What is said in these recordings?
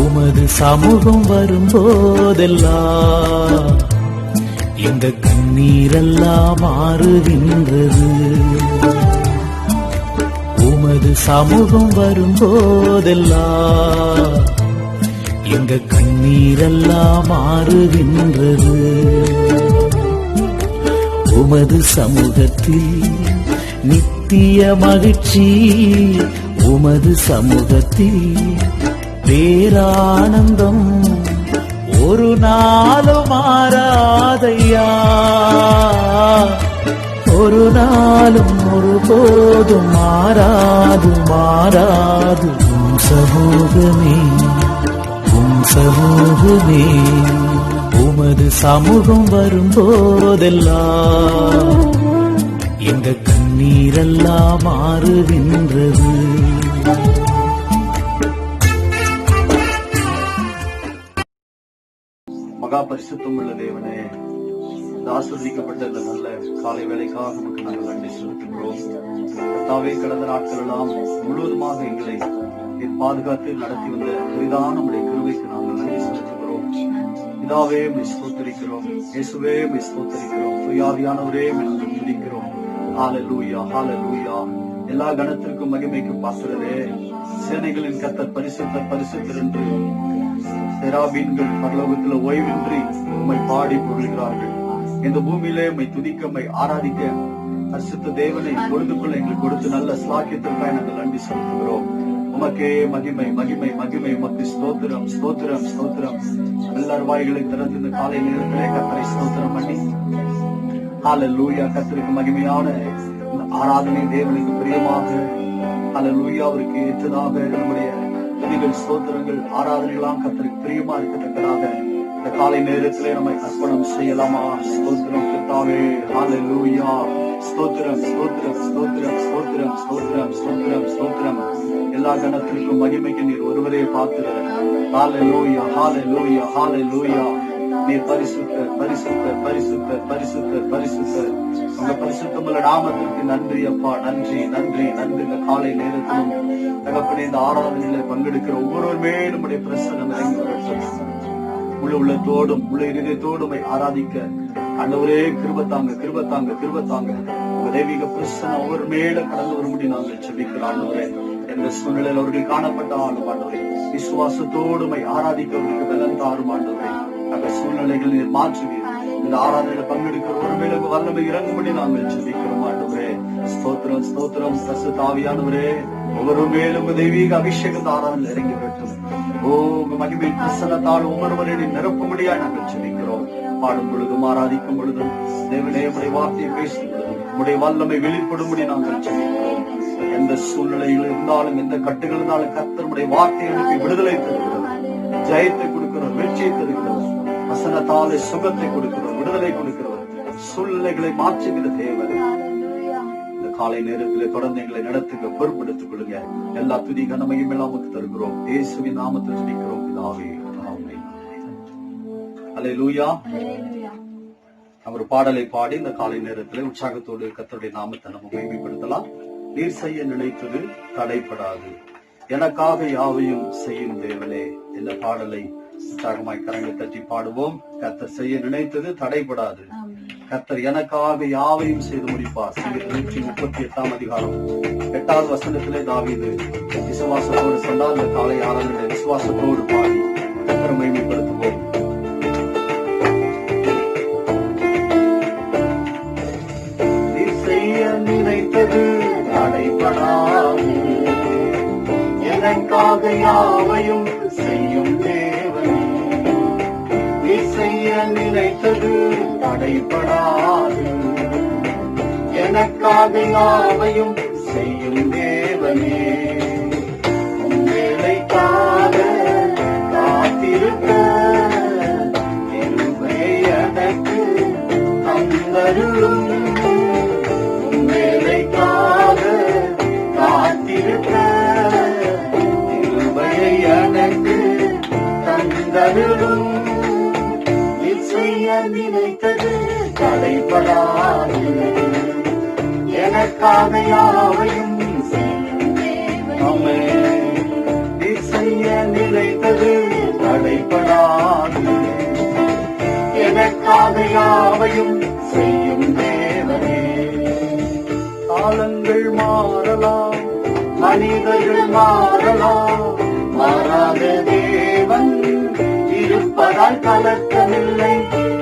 உமது சமூகம் வரும்போதெல்லாம் எங்க கண்ணீரெல்லாம் மாறுகின்றது. உமது சமூகம் வரும்போதெல்லாம் எங்க கண்ணீரெல்லாம் மாறுகின்றது. உமது சமூகத்தில் நித்திய மகிழ்ச்சி, உமது சமூகத்தில் பேரானந்தம் ஒரு நாளும் மாறாதையா, ஒரு நாளும் ஒருபோதும் மாறாது மாறாது. உம் சமூகமே, உம் சமூகமே, உமது சமூகம் வரும்போதெல்லாம் எங்க கண்ணீரெல்லாம் மாறுகின்றது. மகா பரிசுத்தம் உள்ள தேவனே, ஆசீர்வதிக்கப்பட்ட இந்த நல்ல காலை வேளைக்காக நமக்கு நாங்கள் நன்றி செலுத்துகிறோம். கர்த்தாவே, கடந்த நாட்கள் எல்லாம் முழுவதுமாக எங்களை பாதுகாத்து நடத்தி வந்த பெரிதான நம்முடைய கிருபைக்கு நாங்கள் நன்றி செலுத்துகிறோம். பிதாவே, உம்மை ஸ்தோத்திரிக்கிறோம். இயேசுவே, உம்மை ஸ்தோத்திரிக்கிறோம். சுயாதியானவரே, நாங்கள் துதிக்கிறோம். ஹல்லேலூயா, ஹல்லேலூயா. எல்லா கணத்திற்கும் மகிமைக்கும் பாத்திரரே, சேனைகளின் கர்த்தர் பரிசுத்தர் பரிசுத்தர் என்று செராபீன்கள் பரலோகத்தில் ஓய்வின்றி உம்மை பாடி புகழ்கிறார்கள். இந்த பூமியிலே உம்மை துதிக்க, உம்மை ஆராதிக்க பரிசுத்த தேவனை பொழுதுக்குள்ள எங்களுக்கு கொடுத்து நல்ல ஸ்லாக்கியத்திற்காக நாங்கள் நன்றி செலுத்துகிறோம். உமக்கே மகிமை மகிமை மகிமை. உமக்கு ஸ்தோத்திரம் ஸ்தோத்திரம் ஸ்தோத்திரம். எல்லார் வாய்களை திறந்து இந்த காலை நேரத்திலே கர்த்தரை ஸ்தோத்திரம் பண்ணி ஹல்லேலூயா. கர்த்தருக்கு மகிமையான ஆராதனை தேவனுக்கு பிரியமாக, ஹல்லேலூயா, அவருக்கு ஏற்றதாக நம்முடைய துதிகள் ஸ்தோத்திரங்கள் ஆராதனைகளாம் கர்த்தருக்கு பிரியமா இருக்கத்தக்கதாக இந்த காலை நேரத்திலே நம்மை அர்ப்பணம் செய்யலாமா? ஸ்தோத்திரம் கர்த்தாவே, ஹல்லேலூயா. ஸ்தோத்திரம் ஸ்தோத்திரம் ஸ்தோத்திரம் ஸ்தோத்திரம் ஸ்தோத்திரம் ஸ்தோத்திரம் ஸ்தோத்திரம். எல்லா கணத்திற்கும் மகிமைக்கு நீர் ஒருவரே பாத்திரர். ஹல்லேலூயா, ஹல்லேலூயா, ஹல்லேலூயா. நீர் பரிசுத்தர் பரிசுத்தர் பரிசுத்தர் பரிசுத்தர் பரிசுத்தர். உங்க பரிசுத்தமுள்ள நாமத்திற்கு நன்றி அப்பா, நன்றி நன்றி நன்றி. இந்த காலை நேரத்திலும் தகப்பனே, இந்த ஆராதனையில பங்கெடுக்கிற ஒவ்வொருவருமே நம்முடைய பிரசன்னம் இறங்கி வரட்டும். முழு உள்ளத்தோடும் முழு இதயத்தோடும் ஆராதிக்க ஆண்டவரே கிருபத்தாங்க கிருபத்தாங்க கிருபத்தாங்க. உங்க தெய்வீக பிரசன்னம் ஒவ்வொரு மேல கடந்து வரும்படி நாங்கள் ஜெபிக்கிறோம். ஆண்டவரே, எந்த சூழ்நிலையில் அவர்கள் காணப்பட்டாலும் ஆண்டவரே, விசுவாசத்தோடுமை ஆராதிக்க அவர்களுக்கு பலன் தாரும் ஆண்டவரே. அந்த சூழ்நிலைகள் நீர் மாற்றுவீர். இந்த ஆராதனையில பங்கெடுக்கிற ஒரு மேல வல்லமை இறங்கும்படி நாங்கள் ஜெபிக்கிறோம் ஆண்டவரே. ஸ்தோத்திரம் ஸ்தோத்திரம். பரிசுத்த ஆவியானவரே, ஒவ்வொரு மேலும் தெய்வீக அபிஷேகத்தை ஆராதனையில் இறங்கி வரட்டும். ஓ, உங்க மகிமை பிரசன்னத்தால் ஒவ்வொருவரை நிரப்பும்படியா நாங்கள் ஜெபிக்கிறோம். பாடும் பொழுதும் ஆராதிக்கும் பொழுதும் தேவனே, உடைய வார்த்தையை பேசும் பொழுதும் உடைய வல்லமை வெளிப்படும்படி நாங்கள் ஜெபிக்கிறோம். எந்த சூழ்நிலைகள் இருந்தாலும் எந்த கட்டுகள் இருந்தாலும் கர்த்தருடைய வார்த்தையை அனுப்பி விடுதலை தருகிறோம், ஜெயத்தை கொடுக்கிறோம், வெற்றியை தருகிறோம், வசனத்தாலே சுகத்தை கொடுக்கிறோம், விடுதலை கொடுக்கிறோம், சூழ்நிலைகளை மாற்றுகிற தேவன். இந்த காலை நேரத்திலே தொடர்ந்து எங்களை நடத்துங்க, பொறுப்படுத்திக் கொள்ளுங்க. எல்லா துதி கனமையும் எல்லாம் தருகிறோம். இயேசுவின் நாமத்தில் ஜெபிக்கிறோம் பிதாவே, ஆமென். அல்லேலூயா. அவர் பாடலை பாடி இந்த காலை நேரத்திலே உற்சாகத்தோடு கர்த்தருடைய நாமத்தை நம்ம மகிமைப்படுத்தலாம். நீர் செய்ய நினைத்தது தடைப்படாது, எனக்காக யாவையும் செய்யும் தேவனே. இந்த பாடலை உற்சாகமாய் கரங்களை தட்டி பாடுவோம். கர்த்தர் செய்ய நினைத்தது தடைப்படாது, கர்த்தர் எனக்காக யாவையும் செய்து முடிப்பார். 138 அதிகாரம் 8வது வசனத்திலே தாவீது விசுவாசத்தோடு சொன்னால், இந்த காலை ஆராதனை விசுவாசத்தோடு பாடி கர்த்தரை மகிமைப்படுத்துவோம். நினைத்தது தடைபடாது, எனக்காக யாவையும் செய்யும் தேவனே. நீ செய்ய நினைத்தது தடைபடாது, எனக்காக யாவையும் செய்யும் தேவனே. உங்களுக்காக காத்திருக்க கிருபை எனக்கு தந்தருளும். உங்களுக்காக காத்திருக்க கிருபையை எனக்கு தந்தருளும். நீ செய்ய நினைத்தது தடைபடாது, எனக்காக யாவையும் செய்யும் தேவனே. நீ செய்ய நினைத்தது மனிதர்கள் மாறலாம், மாறாத தேவன் இருப்பதால் கலக்கமில்லை.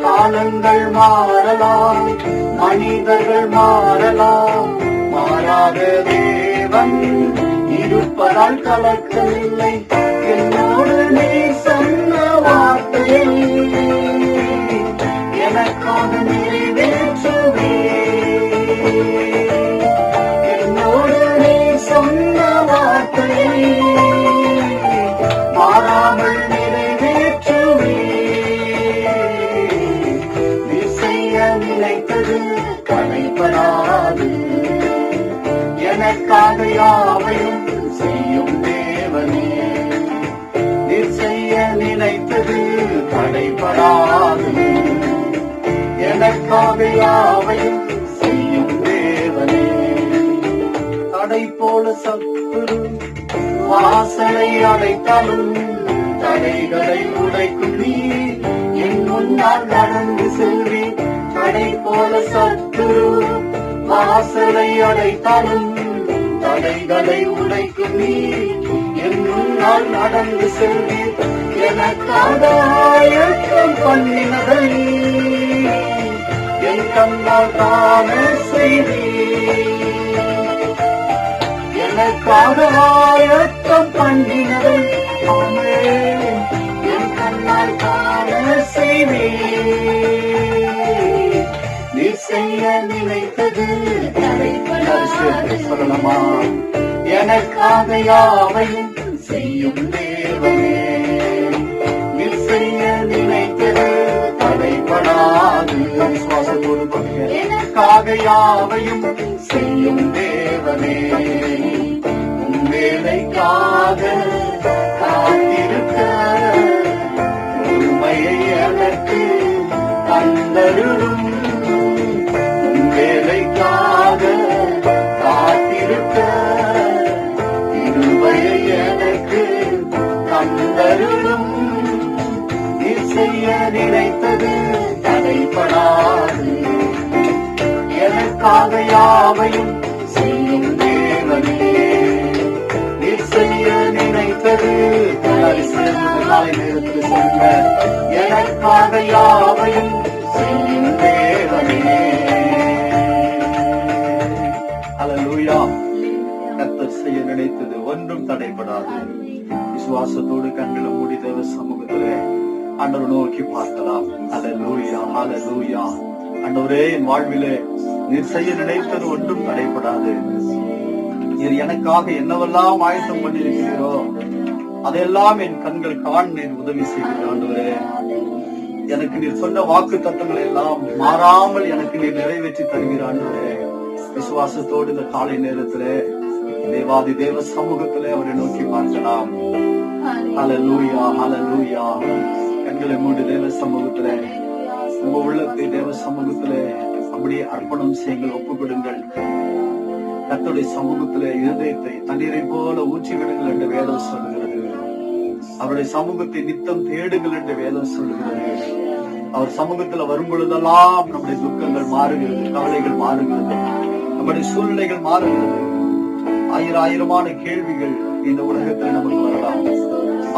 காலங்கள் மாறலாம், மனிதர்கள் மாறலாம், மாறாத தேவன் இருப்பதால் கலக்கமில்லை. என்னோடு நீ சொன்ன வார்த்தையை எனக்காக நிறைவேற்றுவே. என்னோடு நீ சொன்ன வார்த்தையை மாறாமல் நிறைவேற்றுவே. நீ செய்ய நினைத்தது தடைபடாது, எனக்காக யாவையும் செய்யும் தேவனே. நீ செய்ய நினைத்தது தடைபடாது, எனக்காக யாவையும் செய்யும் தேவனே. தடை போல சத்துரு வாசலை அடைத்தாலும் தடைகளை உடைக்கும் நீ என் முன்னால் நடந்து செல்வி. தடை போல சத்துரு வாசலை அடைத்தாலும் தடைகளை உடைக்கும் நீ என் முன்னால் நடந்து செல்வி. எனக்காக ஆயத்தம் பண்ணினதை என் கண்ணால் காண செய்தி. எனக்காக ஆயத்தம் பண்ணினதை என் கண்ணால் காண செய்தி. நீ செய்ய நினைத்தது சொல்லலாமா? எனக்காக யாவையும் செய்யும் தேவனே. நீ செய்ய நினைத்தது தடைபடாது, விசுவாசத்தோடு கொள்க. எனக்காக யாவையும் செய்யும் தேவனே. உன் வேலைக்காக காத்திருக்க பொறுமையை எனக்கு தந்தருளும். உன் வேலைக்காக காத்திருக்க கிருபையை எனக்கு தந்தருளும். நீ செய்ய நினைத்தது தடைபடாது, எனக்காக யாவையும் செய்யும் தேவனே. நீ செய்ய நினைத்தது காலை நேரத்தில் சொல்லுங்க. எனக்காக யாவையும் செய்யும் தேவனே. அல்லேலூயா. கர்த்தர் செய்ய நினைத்தது ஒன்றும் தடைபடாது. விசுவாசத்தோடு கண்களை மூடி தேவ சமூகத்திலே ஆண்டவரை நோக்கி பார்க்கலாம். அல்லேலூயா, அல்லேலூயா. ஆண்டவரே, என் வாழ்விலே நீர் செய்ய நினைத்தது ஒன்றும் தடைபடாது. நீர் எனக்காக என்னவெல்லாம் ஆயத்தம் பண்ணியிருக்கிறீரோ அதையெல்லாம் என் கண்கள் காண நீர் உதவி செய்வீர். ஆண்டவரே, எனக்கு நீர் சொன்ன வாக்கு தத்தங்களை எல்லாம் மாறாமல் எனக்கு நீர் நிறைவேற்றி தருவீர். ஆண்டவரே, விசுவாசத்தோடு இந்த காலை நேரத்திலே தேவாதி தேவ சமூகத்திலே அவரை நோக்கி பார்க்கலாம். ஹல்லேலூயா, ஹல்லேலூயா. கண்களை மூடி தேவ சமூகத்திலே உங்க உள்ளத்தை தேவ சமூகத்திலே அப்படியே அர்ப்பணம் செய்யுங்கள், ஒப்புக்கொடுங்கள். கர்த்தருடைய சமூகத்திலே இருதயத்தை தண்ணீரை போல ஊற்றி விடுங்கள் என்று வேதம் சொல்லுகிறது. அவருடைய சமூகத்தை நித்தம் தேடுங்கள் என்று வேதம் சொல்லுகிறது. அவர் சமூகத்துல வரும் பொழுதெல்லாம் நம்முடைய துக்கங்கள் மாறுகிறது, கவலைகள் மாறுகிறது, நம்முடைய சூழ்நிலைகள் மாறுகிறது. ஆயிரமான கேள்விகள் இந்த உலகத்தில் நமக்கு வரலாம்.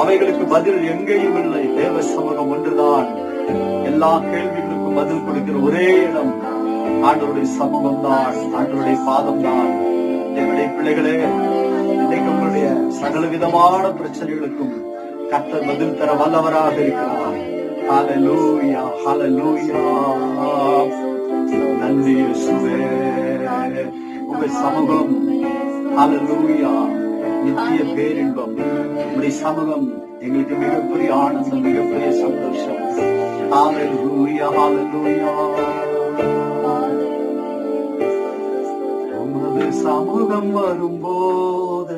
அவைகளுக்கு பதில் எங்கேயும் இல்லை. தேவ சமூகம் ஒன்றுதான் எல்லா கேள்விகளுக்கும் பதில் கொடுக்கிற ஒரே இடம். ஆண்டவருடைய சமூகம் தான், ஆண்டவருடைய பாதம் தான். என்னுடைய பிள்ளைகளே, இன்னைக்கு உங்களுடைய சகல விதமான பிரச்சனைகளுக்கும் கர்த்தர் பதில் தர வல்லவராக இருக்கிறார். ஹல்லேலூயா, ஹல்லேலூயா. நன்றி இயேசுவே. உங்க சமூகம் ஹல்லேலூயா நித்திய பேரின்பம். உங்களுடைய சமூகம் எங்களுக்கு மிகப்பெரிய ஆனந்தம், மிகப்பெரிய சந்தோஷம். ஹல்லேலூயா, ஹல்லேலூயா. உமது சமூகம் வரும்போதெல்லாம்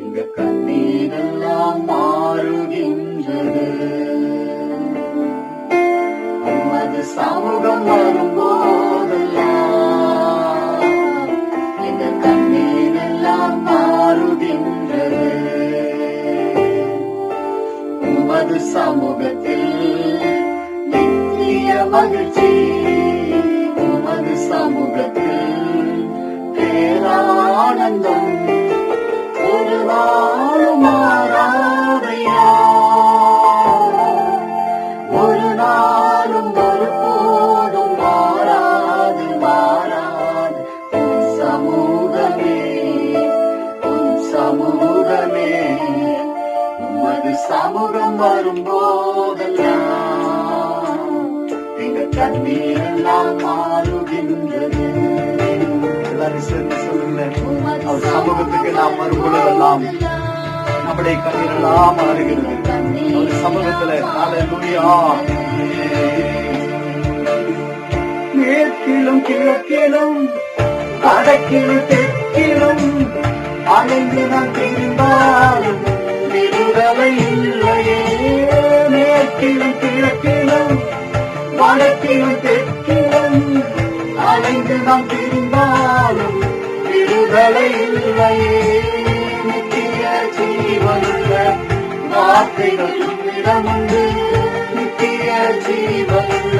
எங்க கண்ணீரெல்லாம் மாறுகின்றது. உமது சமூகம் வரும்போதெல்லாம் எங்க கண்ணீரெல்லாம் மாறுகின்றது. உமது சமூகத்தில் நித்திய மகிழ்ச்சி, உமது சமூகத்தில் பேரா ஆனந்தம் ஒரு நாளும் மாறாதையா, ஒரு நாளும் ஒரு போதும் மாறாது மாறாது. உன் சமூகமே, உன் சமூகமே, உமது சமூகம் வரும்போதெல்லாம் எங்க கண்ணீர் எல்லாம் மாறுகின்றது. எல்லாரும் சேர்ந்து சொல்லுங்களேன், அவர் சமூகத்துக்கு நாம் வரும்பொழுதெல்லாம் நம்முடைய கண்ணீர் எல்லாம் மாறுகிறது. அவர் சமூகத்துல ஹல்லேலூயா. மேற்கிலும் கிழக்கிலும் வடக்கிலும் தெற்கிலும் அலைந்து நான் திரிந்தாலும் விடுதலை இல்லையே. மேற்கிலும் கிழக்கிலும் வடக்கிலும் தெற்கிலும் அலைந்து நாம் திரிந்தாலும் விடுதலை இல்லையே. நித்திய ஜீவனுள்ள வார்த்தைகள் உம்மிடமுண்டு, நித்திய ஜீவனுள்ள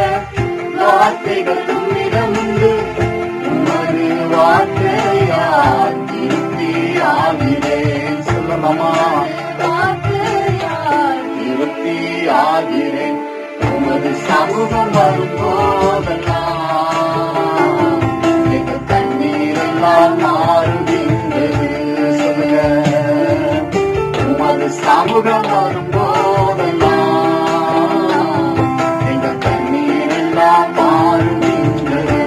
வார்த்தைகள் உம்மிடமுண்டு. உமது வார்த்தையால் திருப்தியாகிறேன். சொல்லலாமா? திருப்தியாகிறேன். உமது சமூகம் வரும்போதெல்லாம் எங்க கண்ணீரெல்லாம் மாறுகின்றது. சொல்லுங்க, உமது சமூகம் வரும்போதெல்லாம் எங்க கண்ணீரெல்லாம் மாறுகின்றது.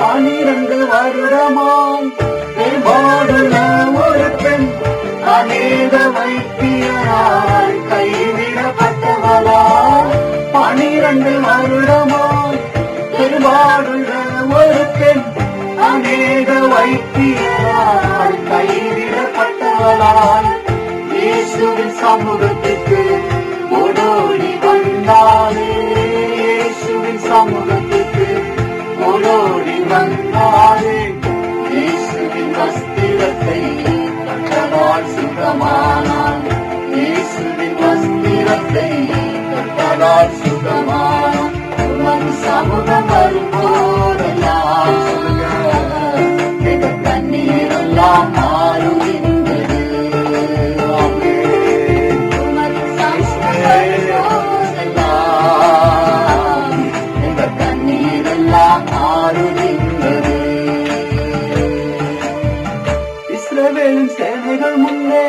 12 வருடமாய் பெரும்பாடுள்ள ஒரு பெண் அநேக வைத்தியரால் கைவிடப்பட்டவளா. 12 வருடமாய் பெரும்பாடுள்ள ஒரு பெண் அநேக வைத்தியரால் கைவிடப்பட்டவளால் இயேசுவின் சமூகத்துக்கு ஓடோடி வந்தாளே. இயேசுவின் சமூகத்துக்கு ஓடோடி வந்தாளே. இயேசுவின் வஸ்திரத்தை கட்டதால் சுகமானாள். இயேசுவின் வஸ்திரத்தை கட்டதால் சுகமானாள். உமது சமூகம் வரும்போதெல்லாம் சொல்லுங்க, எங்க கண்ணீரெல்லாம் மாறுகின்றது. உமது சமூகம் வரும்போதெல்லாம் எங்க கண்ணீரெல்லாம் மாறுகின்றது. இஸ்ரவேலின் சேனைகள் முன்னே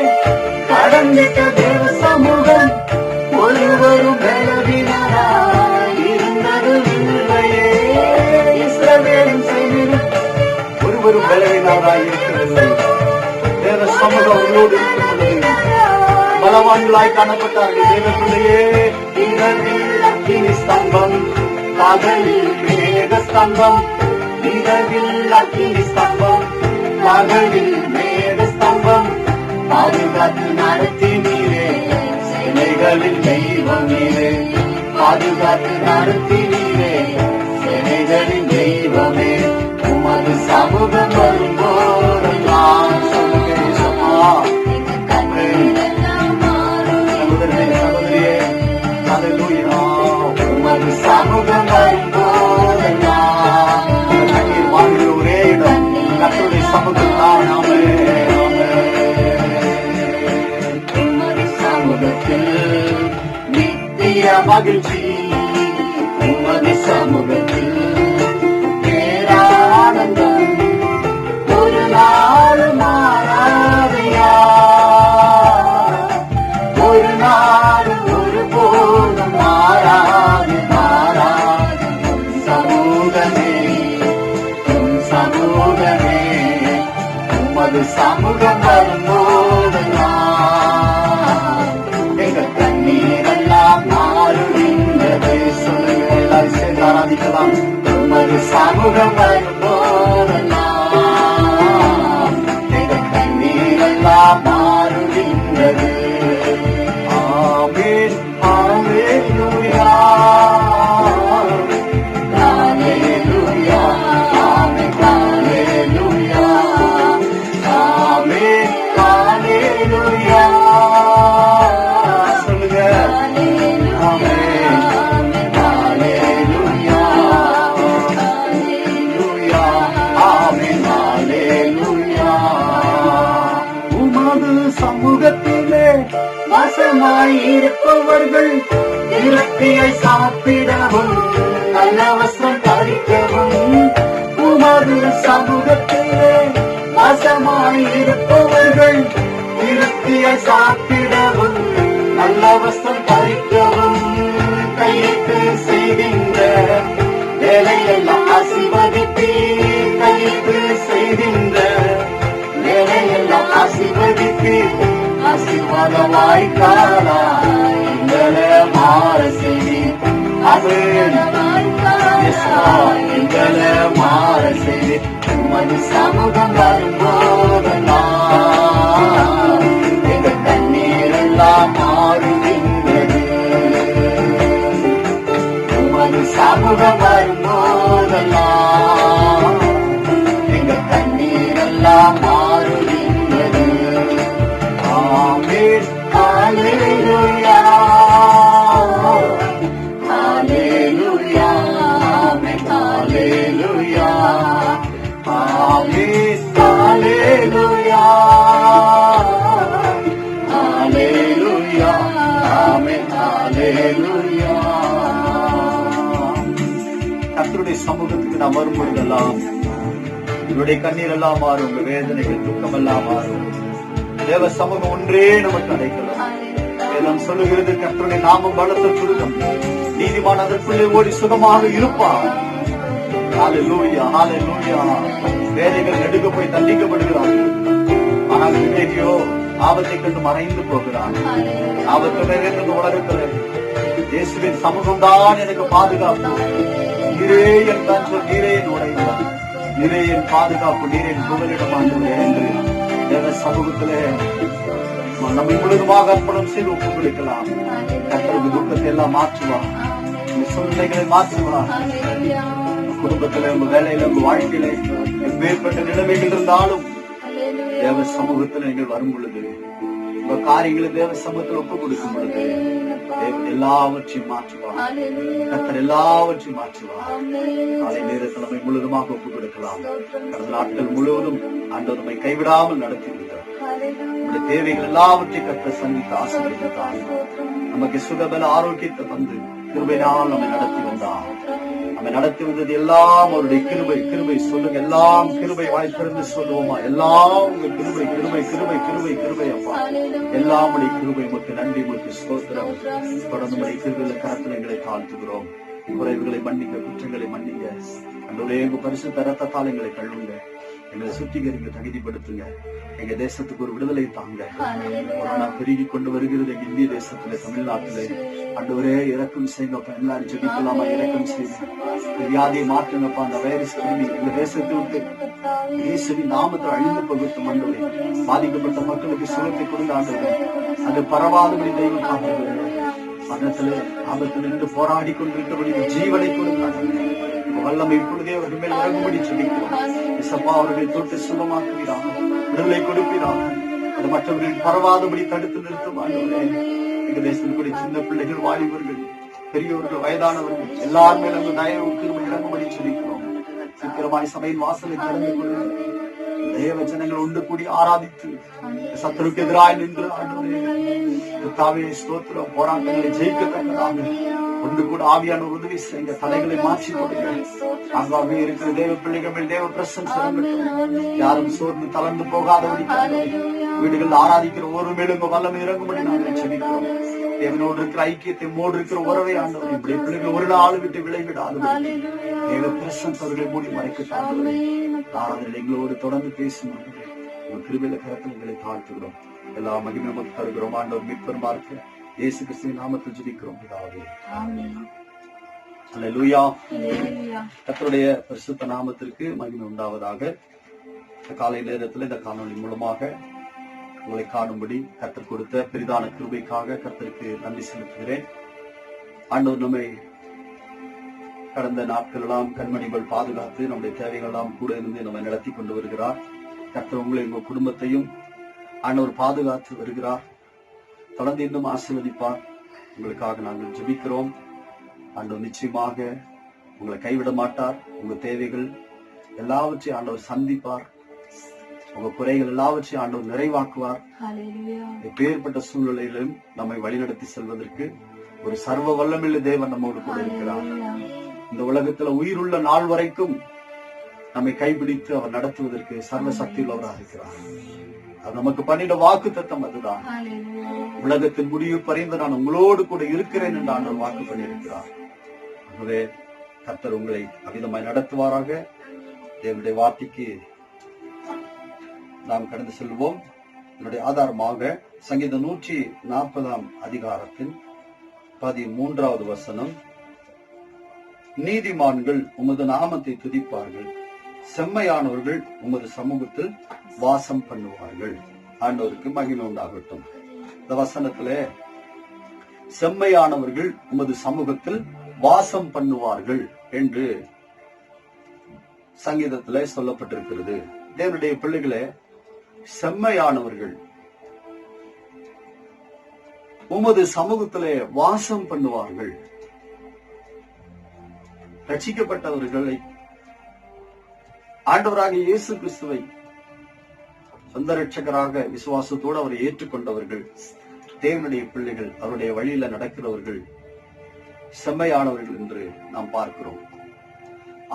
கடந்திட்ட தேவ சமூகம் ஒருவரும் பலவீனராய் இருந்தது இல்லையே. இஸ்ரவேலின் சேனைகள் ஒருவரும் பலவீனராய் இருக்கிறது. தேவ சமூகம் உங்களோடு இருக்கிறது. பலவான்களாய் காணப்பட்டார்கள். தேவ பிள்ளையே, இரவில் அக்கினி ஸ்தம்பம், பகலில் மேக ஸ்தம்பம். இரவில் அக்கினி ஸ்தம்பம், பகலில் மேக ஸ்தம்பம். பாதுகாத்து நடத்தினீரே, சேனைகளின் தெய்வம் நீரே. பாதுகாத்து நடத்தினீரே, சேனைகளின் தெய்வமே. உமது சமூகம் வரும்போதெல்லாம் சொல்லுங்க இயேசுவா. சகோதரியே, ஹல்லேலூயா. உமது சமூகம் வரும்போதெல்லாம் கண்ணீர் வாழ்கிற ஒரே இடம் கர்த்தருடைய சமூகம் தான். நாமே சமூகத்தில் நித்திய மகிழ்ச்சி. உமது சமூகத்தில் பேரானந்தம் ஒரு நாள் மாறாதையா. ஒரு நாள் ஒரு போதும் மாறாது மாறாது. சமூகமே, சமூகமே, உமது சமூகம் வரும்போதெல்லாம் எங்க கண்ணீரெல்லாம் மாறுகின்றது. சொல்லுங்க, எல்லாரும் சேர்ந்து ஆராதிக்கலாம். உமது சமூகம் வரும்போதெல்லாம் எங்க கண்ணீரெல்லாம் மாறுகின்றது. ஆமென், ஹல்லேலூயா. வாசமாய் இருப்பவர்கள் திருப்தியை சாப்பிடவும் நல்ல வஸ்திரம் தரிக்கவும் உமது சமூகத்திலே வாசமாய் இருப்பவர்கள் திருப்தியை சாப்பிடவும் நல்ல வஸ்திரம் தரிக்கவும் கையிட்டு செய்கின்ற வேலையெல்லாம் ஆசீர்வதிப்பீ கையிட்டு செய்கின்ற வேலையெல்லாம் ஆசீர்வதிப்பீ ஆசீர்வாதமாய் காணாய் எங்களை மாற செய்தி எங்களை மாற செய்தி உமது சமூகம் வரும்போதெல்லாம் எங்கள் கண்ணீரெல்லாம் மாறுகின்றது உமது சமூகம் வரும்போதெல்லாம் எங்கள் கண்ணீரெல்லாம் மாறுகின்றது. ஆமென் ஹல்லேலூயா ஹல்லேலூயா ஆமென் ஹல்லேலூயா ஆமென் ஹல்லேலூயா ஹல்லேலூயா ஆமென் ஹல்லேலூயா. கர்த்தருடைய சமூகத்துக்கு நாம் வரும்பொழுதெல்லாம் என்னுடைய கண்ணீர் எல்லாம் மாறும், உங்க வேதனைகள் துக்கம் எல்லாம் மாறும். தேவ சமூகம் ஒன்றே நமக்கு அடைக்கலாம். வேதம் சொல்லுகிறது கர்த்தருடைய நாமம் பலத்த துருகம், நீதிமான் அதற்குள்ளே ஓடி சுகமாக இருப்பான். ஹல்லேலூயா ஹல்லேலூயா. வேலைகள் நெடுக போய் தண்டிக்கப்படுகிறார்கள், ஆனால் விவேகியோ ஆபத்தை கண்டு மறைந்து போகிறான். ஆபத்து நிறைந்த உலகத்தில் இயேசுவின் சமூகம் தான் எனக்கு பாதுகாப்பு. நீரே என் தஞ்சம், நீரே என் உடைதான், நீரே என் பாதுகாப்பு, நீரே என் புகலிடம் ஆண்டவரே என்று தேவ சமூகத்திலே நம்மை முழுதுமாக அர்ப்பணம் செய்து ஒப்புக் கொடுக்கலாம். கர்த்தருக்கு துக்கத்தை எல்லாம் மாற்றுவார், சூழ்நிலைகளை மாற்றுவார். குடும்பத்தில உங்க வேலையில உங்க வாழ்க்கையில எப்பேற்பட்ட நிலைமைகள் இருந்தாலும் தேவ சமூகத்தில் நீங்கள் வரும் பொழுது உங்க காரியங்களை தேவ சமூகத்தில் ஒப்புக் கொடுக்கும் பொழுது தேவன் எல்லாவற்றையும் மாற்றுவார். கர்த்தர் எல்லாவற்றையும் மாற்றுவார். காலை நேரத்தில் நம்மை முழுதுமாக ஒப்புக் கொடுக்கலாம். கடந்த நாட்கள் முழுவதும் ஆண்டவர் நம்மை கைவிடாமல் நடத்தி விட்டார். நம்முடைய தேவைகள் எல்லாவற்றையும் கர்த்தர் சந்தித்து ஆசீர்வதித்தார். நமக்கு சுகபல ஆரோக்கியத்தை வந்து கிருபையினால் நம்மை நடத்தி வந்தார். நம்மை நடத்தி வந்தது எல்லாம் அவருடைய கிருபை. கிருபை சொல்லுங்க, எல்லாம் கிருபை. வாய் திறந்து சொல்லுவோமா, எல்லாம் உங்க கிருபை கிருபை கிருபை கிருபை கிருபை அப்பா. எல்லாம் உடைய கிருபை. உமக்கு நன்றி, உமக்கு ஸ்தோத்திரம். தொடர்ந்து உடைய கிருபையில கரத்தில் எங்களை தாழ்த்துகிறோம். குறைவுகளை மன்னிங்க, குற்றங்களை மன்னிங்க. அன்றே உங்க பரிசுத்த ரத்தத்தால் எங்களை கழுவுங்க, எங்களை சுத்திகரிங்க, தகுதிப்படுத்துங்க. எங்க தேசத்துக்கு ஒரு விடுதலை தாங்க. கொரோனா பெருகி கொண்டு வருகிறது எங்க இந்திய தேசத்துல, தமிழ்நாட்டிலே. ஆண்டவரே இறக்கம் செய்யுங்கப்பா. எல்லாரும் ஜெபிக்கலாமா? இறக்கம் செய்யுங்க, வியாதியை மாற்றுங்கப்பா. அந்த வைரஸ் கிருமி எங்க தேசத்தை விட்டு இயேசுவின் நாமத்தில் அழிந்து போகட்டும். ஆண்டவரே பாதிக்கப்பட்ட மக்களுக்கு சுகத்தை கொடுங்க ஆண்டவரே. அது பரவாதபடி தெய்வம் ஆண்டவரே. மரணத்திலே ஆபத்தில் நின்று போராடி கொண்டிருக்கிறபடி ஜீவனை கொடுங்க ஆண்டவரே. வல்லமை இப்பொழுதே அவர்கள் மேல் இறங்கும்படி சொல்லிக்கிறோம். இசப்பா அவர்களை தொட்டு சுகமாக்குகிறாங்க, விடுதலை கொடுக்கிறாங்க. அது மற்றவர்கள் பரவாதபடி தடுத்து நிறுத்தும் ஆண்டவரே. எங்க தேசத்தில் கூடிய சின்ன பிள்ளைகள், வாலிபர்கள், பெரியோர்கள், வயதானவர்கள் எல்லார் மேலும் அங்கு தயவு கிருபை இறங்கும்படி சொல்லிக்கிறோம். சீக்கிரமாய் சபையின் வாசலை திறந்து கொண்டு தேவ ஜனங்கள் ஒன்று கூடி ஆராதித்து சத்துருக்கு எதிராய் நின்று ஆண்டவரே கர்த்தாவே ஸ்தோத்திரம். போராட்டங்களை ஜெயிக்கத்தக்கதாக ஒன்று கூட ஆவியான உதவி செய்யுங்க. தலைகளை மாற்றி கொடுங்க. அங்காவே இருக்கிற தேவ பிள்ளைகள் தேவ பிரசன்னம் இறங்கட்டும். யாரும் சோர்ந்து தளர்ந்து போகாதபடி வீடுகள் ஆராதிக்கிற ஒரு மேலும் வல்லமை இறங்கும்படி நாங்கள் செபிக்கிறோம். தேவனோடு இருக்கிற ஐக்கியத்தை, மோடு இருக்கிற உறவை ஆண்டவரே இப்படி பிள்ளைகள் ஒரு நாள் விட்டு விளைவிடாது தேவ பிரசன்னம் அவர்களை மூடி மறைக்கட்டாங்க. எங்களோடு தொடர்ந்து பேசும் ஒரு கிருபையில கரத்தில் எங்களை தாழ்த்துகிறோம். எல்லா மகிமை நமக்கு தருகிறோம். ஆண்டவர் மீட்பர் பார்க்க இயேசு கிறிஸ்துவின் நாமத்தில் ஜெபிக்கிறோம் பிதாவே. அல்லேலூயா. கர்த்தருடைய பரிசுத்த நாமத்திற்கு மகிமை உண்டாவதாக. காலை நேரத்தில் இந்த காணொளி மூலமாக உங்களை காணும்படி கர்த்தர் கொடுத்த பெரிதான கிருபைக்காக கர்த்தருக்கு நன்றி செலுத்துகிறேன். ஆண்டவர் நம்மை கடந்த நாட்கள் எல்லாம் கண்மணிகள் பாதுகாத்து நம்முடைய தேவைகள் எல்லாம் கூட இருந்து நம்மை நடத்தி கொண்டு வருகிறார். கர்த்தர் உங்களை உங்கள் குடும்பத்தையும் ஆண்டவர் பாதுகாத்து வருகிறார். தொடர்ந்து இன்னும் ஆசீர்வதிப்பார். உங்களுக்காக நாங்கள் ஜெபிக்கிறோம். ஆண்டவர் நிச்சயமாக உங்களை கைவிட மாட்டார். உங்க தேவைகள் எல்லாவற்றையும் ஆண்டவர் சந்திப்பார். உங்க குறைகள் எல்லாவற்றையும் ஆண்டவர் நிறைவாக்குவார். எப்பேற்பட்ட சூழ்நிலையிலும் நம்மை வழிநடத்தி செல்வதற்கு ஒரு சர்வ வல்லமில்ல தேவன் நம்மோடு கூட இருக்கிறார். இந்த உலகத்துல உயிருள்ள நாள் வரைக்கும் நம்மை கைப்பிடித்து அவர் நடத்துவதற்கு சர்வ சக்தி உள்ளவராக இருக்கிறார். அது நமக்கு பண்ணிட வாக்கு தத்தம் அதுதான். உலகத்தின் முடிவு பறிந்து நான் உங்களோடு கூட இருக்கிறேன் என்று ஆண்டவர் வாக்கு பண்ணியிருக்கிறார். ஆகவே கர்த்தர் உங்களை அவிதமாய் நடத்துவாராக. தேவனுடைய வார்த்தைக்கு நாம் கடந்து செல்வோம். என்னுடைய ஆதாரமாக சங்கீதம் 140 அதிகாரத்தின் 13வது வசனம். நீதிமான்கள் உமது நாமத்தை துதிப்பார்கள், செம்மையானவர்கள் உமது சமூகத்தில் வாசம் பண்ணுவார்கள். ஆண்டவருக்கு மகிமை உண்டாகட்டும். இந்த வசனத்திலே செம்மையானவர்கள் உமது சமூகத்தில் வாசம் பண்ணுவார்கள் என்று சங்கீதத்திலே சொல்லப்பட்டிருக்கிறது. தேவனுடைய பிள்ளைகளே, செம்மையானவர்கள் உமது சமூகத்திலே வாசம் பண்ணுவார்கள். ரட்சிக்கப்பட்டவர்களை, ஆண்டவராக இயேசு கிறிஸ்துவை சொந்த ரட்சகராக விசுவாசத்தோடு அவரை ஏற்றுக்கொண்டவர்கள், தேவனுடைய பிள்ளைகள், அவருடைய வழியில நடக்கிறவர்கள் செம்மையானவர்கள் என்று நாம் பார்க்கிறோம்.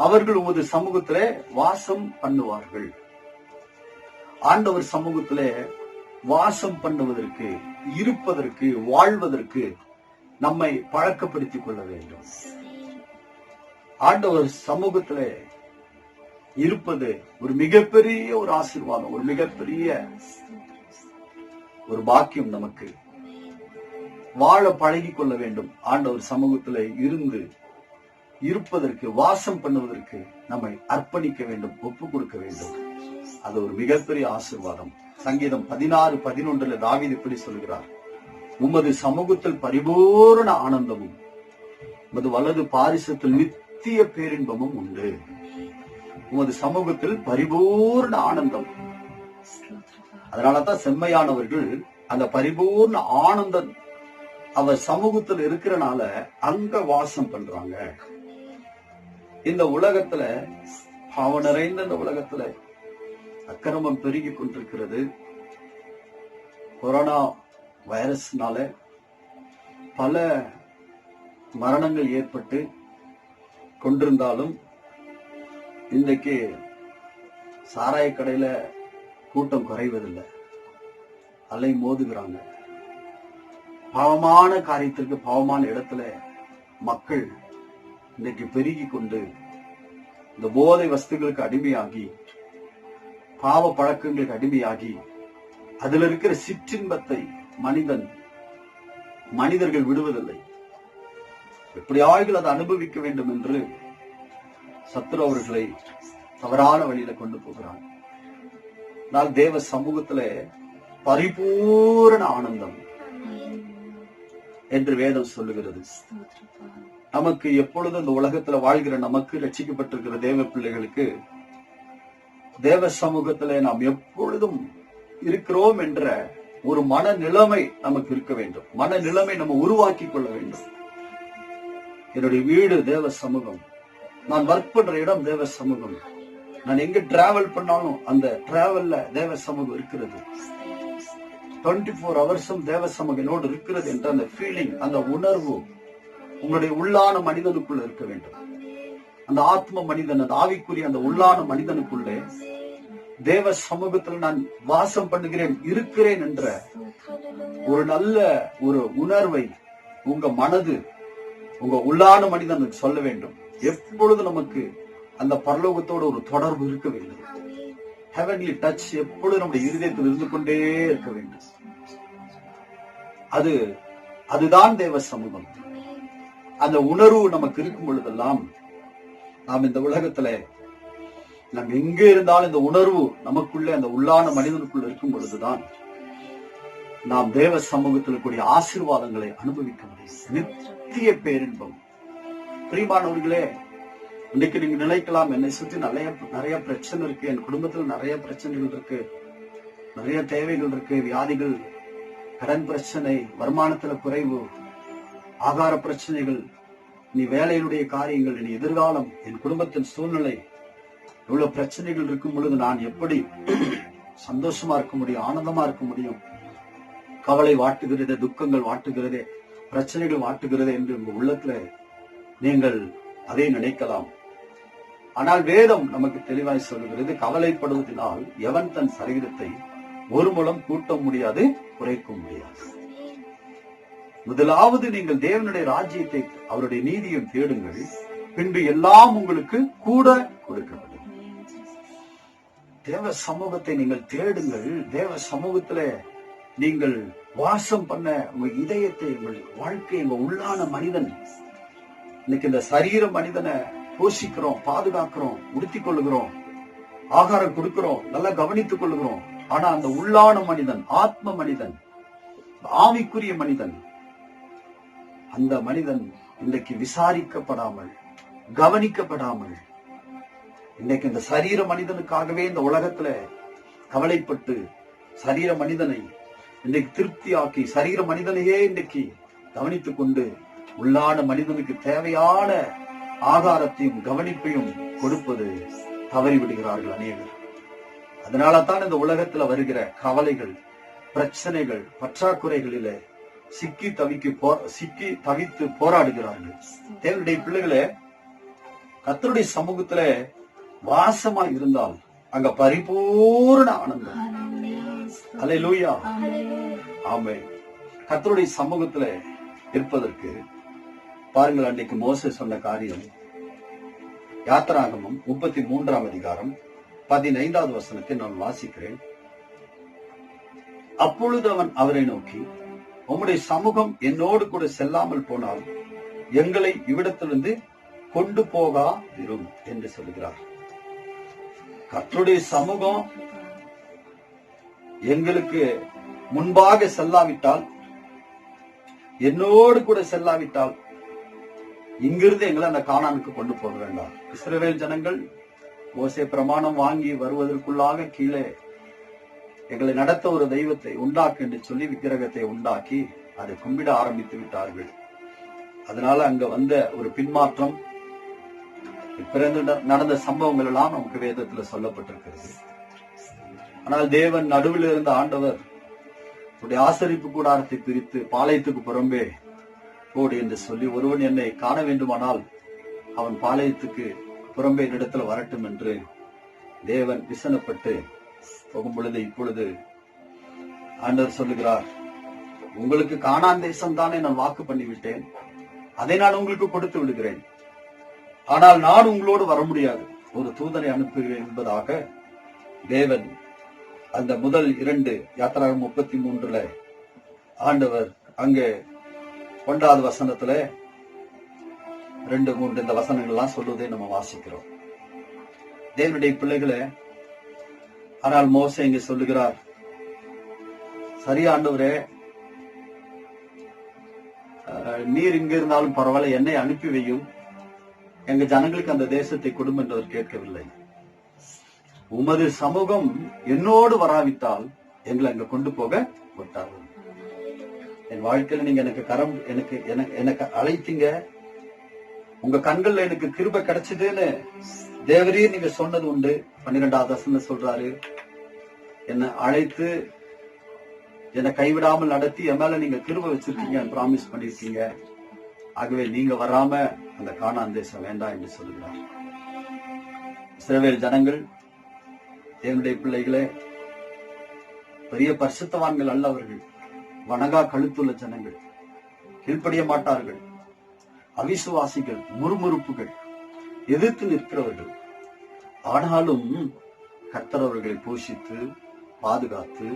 அவர்கள் உமது சமூகத்திலே வாசம் பண்ணுவார்கள். ஆண்டவர் சமூகத்திலே வாசம் பண்ணுவதற்கு, இருப்பதற்கு, வாழ்வதற்கு நம்மை பழக்கப்படுத்திக் கொள்ள வேண்டும். ஆண்டவர் சமூகத்திலே இருப்பது ஒரு மிகப்பெரிய ஒரு ஆசீர்வாதம், ஒரு மிகப்பெரிய ஒரு பாக்கியம். நமக்கு வாழ பழகி கொள்ள வேண்டும். ஆண்டவர் சமூகத்திலே இருந்து இருப்பதற்கு, வாசம் பண்ணுவதற்கு நம்மை அர்ப்பணிக்க வேண்டும், ஒப்பு கொடுக்க வேண்டும். அது ஒரு மிகப்பெரிய ஆசீர்வாதம். சங்கீதம் 16:11 தாவீது இப்படி சொல்கிறார்: உமது சமூகத்தில் பரிபூரண ஆனந்தமும் உமது வலது பாரிசத்தில் நித்திய பேரின்பமும் உண்டு. உமது சமூகத்தில் பரிபூர்ண ஆனந்தம். அதனாலதான் செம்மையானவர்கள் அந்த பரிபூர்ண ஆனந்தம் அவர் சமூகத்தில் இருக்கிறனால அங்க வாசம் பண்றாங்க. இந்த உலகத்துல, பாவம் நிறைந்த இந்த உலகத்துல அக்கிரமம் பெருகி கொண்டிருக்கிறது. கொரோனா வைரஸ்னால பல மரணங்கள் ஏற்பட்டு கொண்டிருந்தாலும் இன்றைக்கு சாராய கடையில கூட்டம் குறைவதில்லை, அலை மோதுகிறாங்க. பாவமான காரியத்திற்கு, பாவமான இடத்துல மக்கள் இன்றைக்கு பெருகி கொண்டு இந்த போதை வஸ்துகளுக்கு அடிமையாகி, பாவ பழக்கங்களுக்கு அடிமையாகி, அதில் இருக்கிற சிற்றின்பத்தை மனிதர்கள் விடுவதில்லை. எப்படியாவது அதை அனுபவிக்க வேண்டும் என்று சத்துரு அவர்களை தவறான வழியில கொண்டு போகிறான். ஆனால் தேவ சமூகத்துல பரிபூரண ஆனந்தம் என்று வேதம் சொல்லுகிறது. நமக்கு எப்பொழுதும் இந்த உலகத்துல வாழ்கிற நமக்கு, ரட்சிக்கப்பட்டிருக்கிற தேவ பிள்ளைகளுக்கு தேவ சமூகத்துல நாம் எப்பொழுதும் இருக்கிறோம் என்ற ஒரு மனநிலைமை நமக்கு இருக்க வேண்டும். மனநிலைமை நம்ம உருவாக்கி கொள்ள வேண்டும். என்னுடைய வீடு தேவ சமூகம், நான் ஒர்க் பண்ற இடம் தேவ சமூகம், நான் எங்க டிராவல் பண்ணாலும் அந்த டிராவல்ல தேவ சமூகம் இருக்கிறது. 24 ஹவர்ஸும் தேவ சமூகம் என்னோடு இருக்கிறது என்ற அந்த ஃபீலிங், அந்த உணர்வு உங்களுடைய உள்ளான மனிதனுக்குள்ள இருக்க வேண்டும். அந்த ஆத்ம மனிதன், அந்த ஆவிக்குரிய அந்த உள்ளான மனிதனுக்குள்ளே தேவ சமூகத்தில் நான் வாசம் பண்ணுகிறேன், இருக்கிறேன் என்ற ஒரு நல்ல ஒரு உணர்வை உங்க மனது, உங்க உள்ளான மனிதனுக்கு சொல்ல வேண்டும். எப்பொழுது நமக்கு அந்த பரலோகத்தோடு ஒரு தொடர்பு இருக்க வேண்டும். ஹெவன்லி டச் எப்பொழுது நம்முடைய இருதயத்தில் இருந்து கொண்டே இருக்க வேண்டும். அதுதான் தேவ சமூகம். அந்த உணர்வு நமக்கு இருக்கும் பொழுதெல்லாம் நாம் இந்த உலகத்துல நாம் எங்கே இருந்தாலும் இந்த உணர்வு நமக்குள்ளே, அந்த உள்ளான மனிதனுக்குள்ள இருக்கும் பொழுதுதான் நாம் தேவ சமூகத்தில் கூடிய ஆசீர்வாதங்களை அனுபவிக்க முடியும். நித்திய பேரின்பம். பிரியமானவர்களே, இன்னைக்கு நீங்க நினைக்கலாம், என்னை சுற்றி நிறைய பிரச்சனை இருக்கு, என் குடும்பத்துல நிறைய பிரச்சனைகள் இருக்கு, நிறைய தேவைகள் இருக்கு, வியாதிகள், கடன் பிரச்சனை, வருமானத்துல குறைவு, ஆகார பிரச்சனைகள், நீ வேலையினுடைய காரியங்கள், நீ எதிர்காலம், என் குடும்பத்தின் சூழ்நிலை, இவ்வளவு பிரச்சனைகள் இருக்கும் பொழுது நான் எப்படி சந்தோஷமா இருக்க முடியும், ஆனந்தமா இருக்க முடியும். கவலை வாட்டுகிறதே, துக்கங்கள் வாட்டுகிறதே, பிரச்சனைகள் வாட்டுகிறதே என்று உங்க உள்ளத்துல நீங்கள் அதை நினைக்கலாம். ஆனால் வேதம் நமக்கு தெளிவாய் சொல்லுகிறது, கவலைப்படுவதனால் எவன் தன் சரீரத்தை ஒரு முழம் கூட்ட முடியாது, குறைக்க முடியாது. முதலாவது நீங்கள் தேவனுடைய ராஜ்யத்தை, அவருடைய நீதியும் தேடுங்கள், பின்பு எல்லாம் உங்களுக்கு கூட கொடுக்கப்படும். தேவ சமூகத்தை நீங்கள் தேடுங்கள். தேவ சமூகத்துல நீங்கள் வாசம் பண்ண உங்க இதயத்தை, உங்கள் வாழ்க்கை, உங்க உள்ளான மனிதன். இன்னைக்கு இந்த சரீர மனிதனை போஷிக்கிறோம், பாதுகாக்கிறோம், உடுத்திக் கொள்ளுகிறோம், ஆகாரம் கொடுக்கிறோம், நல்லா கவனித்துக் கொள்ளுகிறோம். ஆனா அந்த உள்ளான மனிதன், ஆத்ம மனிதன், ஆவிக்குரிய மனிதன், அந்த மனிதன் இன்றைக்கு விசாரிக்கப்படாமல், கவனிக்கப்படாமல், இன்னைக்கு இந்த சரீர மனிதனுக்காகவே இந்த உலகத்துல கவலைப்பட்டு சரீர மனிதனை இன்றைக்கு திருப்தியாக்கி சரீர மனிதனையே இன்றைக்கு கவனித்துக் கொண்டு உள்ளான மனிதனுக்கு தேவையான ஆகாரத்தையும் கவனிப்பையும் கொடுப்பது தவறிவிடுகிறார்கள் அநேகர். அதனால தான் இந்த உலகத்துல வருகிற கவலைகள், பிரச்சனைகள், பற்றாக்குறைகளில சிக்கி தவித்து போராடுகிறார்கள். தேவனுடைய பிள்ளைகளே, கர்த்தருடைய சமூகத்துல வாசமா இருந்தால் அங்க பரிபூர்ண ஆனந்தம். அல்லேலூயா, ஆமென். கர்த்தருடைய சமூகத்துல இருப்பதற்கு பாருங்கள், அன்றைக்கு மோசே சொன்ன காரியம் யாத்திராகமம் 33ஆம் அதிகாரம் 15வது வசனத்தை நான் வாசிக்கிறேன். அப்பொழுது அவன் அவரை நோக்கி, உம்முடைய சமூகம் என்னோடு கூட செல்லாமல் போனால் எங்களை இவ்விடத்திலிருந்து கொண்டு போகாதிரும் என்று சொல்கிறார். கர்த்தருடைய சமூகம் எங்களுக்கு முன்பாக செல்லாவிட்டால், என்னோடு கூட செல்லாவிட்டால், இங்கிருந்து எங்களை அந்த கானானுக்கு கொண்டு போக வேண்டாம். இஸ்ரவேல் ஜனங்கள் மோசே பிரமாணம் வாங்கி வருவதற்குள்ளாக கீழே எங்களை நடத்த ஒரு தெய்வத்தை உண்டாக்கு என்று சொல்லி விக்கிரகத்தை உண்டாக்கி அதை கும்பிட ஆரம்பித்து விட்டார்கள். அதனால அங்க வந்த ஒரு பின்மாற்றம், பிறந்து நடந்த சம்பவங்கள் எல்லாம் நமக்கு வேதத்துல சொல்லப்பட்டிருக்கிறது. ஆனால் தேவன் நடுவில் இருந்த ஆண்டவர் ஆசரிப்பு கூடாரத்தை பிரித்து பாளையத்துக்கு புறம்பே போடு என்று சொல்லி, ஒருவன் என்னை காண வேண்டுமானால் அவன் பாளையத்துக்கு புறம்பே இடத்துல வரட்டும் என்று தேவன் விசனப்பட்டு போகும் பொழுது, இப்பொழுது ஆண்டவர் சொல்லுகிறார், உங்களுக்கு கானான் தேசம் தானே நான் வாக்கு பண்ணிவிட்டேன், அதை நான் உங்களுக்கு கொடுத்து விடுகிறேன். ஆனால் நான் உங்களோடு வர முடியாது, ஒரு தூதனை அனுப்புகிறேன் என்பதாக தேவன் அந்த முதல் 2 யாத்திராகமம் 33 ஆண்டவர் அங்கே 1வது வசனத்துல 2, 3 இந்த வசனங்கள் எல்லாம் சொல்வதை நம்ம வாசிக்கிறோம். தேவனுடைய பிள்ளைகளே, ஆனால் மோசே இங்க சொல்லுகிறார், சரி ஆண்டவரே, நீர் இங்க இருந்தாலும் பரவாயில்ல, என்னை அனுப்பி வையும், எங்க ஜனங்களுக்கு அந்த தேசத்தை கொடும் என்று அவர் கேட்கவில்லை. உமது சமூகம் என்னோடு வராவிட்டால் எங்களை அங்க கொண்டு போக விட்டார்கள். என் வாழ்க்கையில நீங்க எனக்கு அழைத்தீங்க, உங்க கண்கள்ல எனக்கு கிருபை கிடைச்சதுன்னு தேவரீர் நீங்க சொன்னது உண்டு. 12வது வசனம் சொல்றாரு, என்னை அழைத்து என்னை கைவிடாமல் நடத்தி என் மேல நீங்க கிருபை வச்சிருக்கீங்க, பிராமிஸ் பண்ணிருக்கீங்க. ஆகவே நீங்க வராம அந்த கானான் தேசம் வேண்டாம் என்று சொல்லுகிறார். இஸ்ரவேல் ஜனங்கள், தேவனுடைய பிள்ளைகளே, பெரிய பரிசுத்தவான்கள் அல்ல அவர்கள், வணங்கா கழுத்துள்ள ஜனங்கள், கீழ்ப்படிய மாட்டார்கள், அவிசுவாசிகள், முறுமுறுப்புகள், எதிர்த்து நிற்கிறவர்கள். ஆனாலும் கர்த்தர் அவர்களை போஷித்து பாதுகாத்து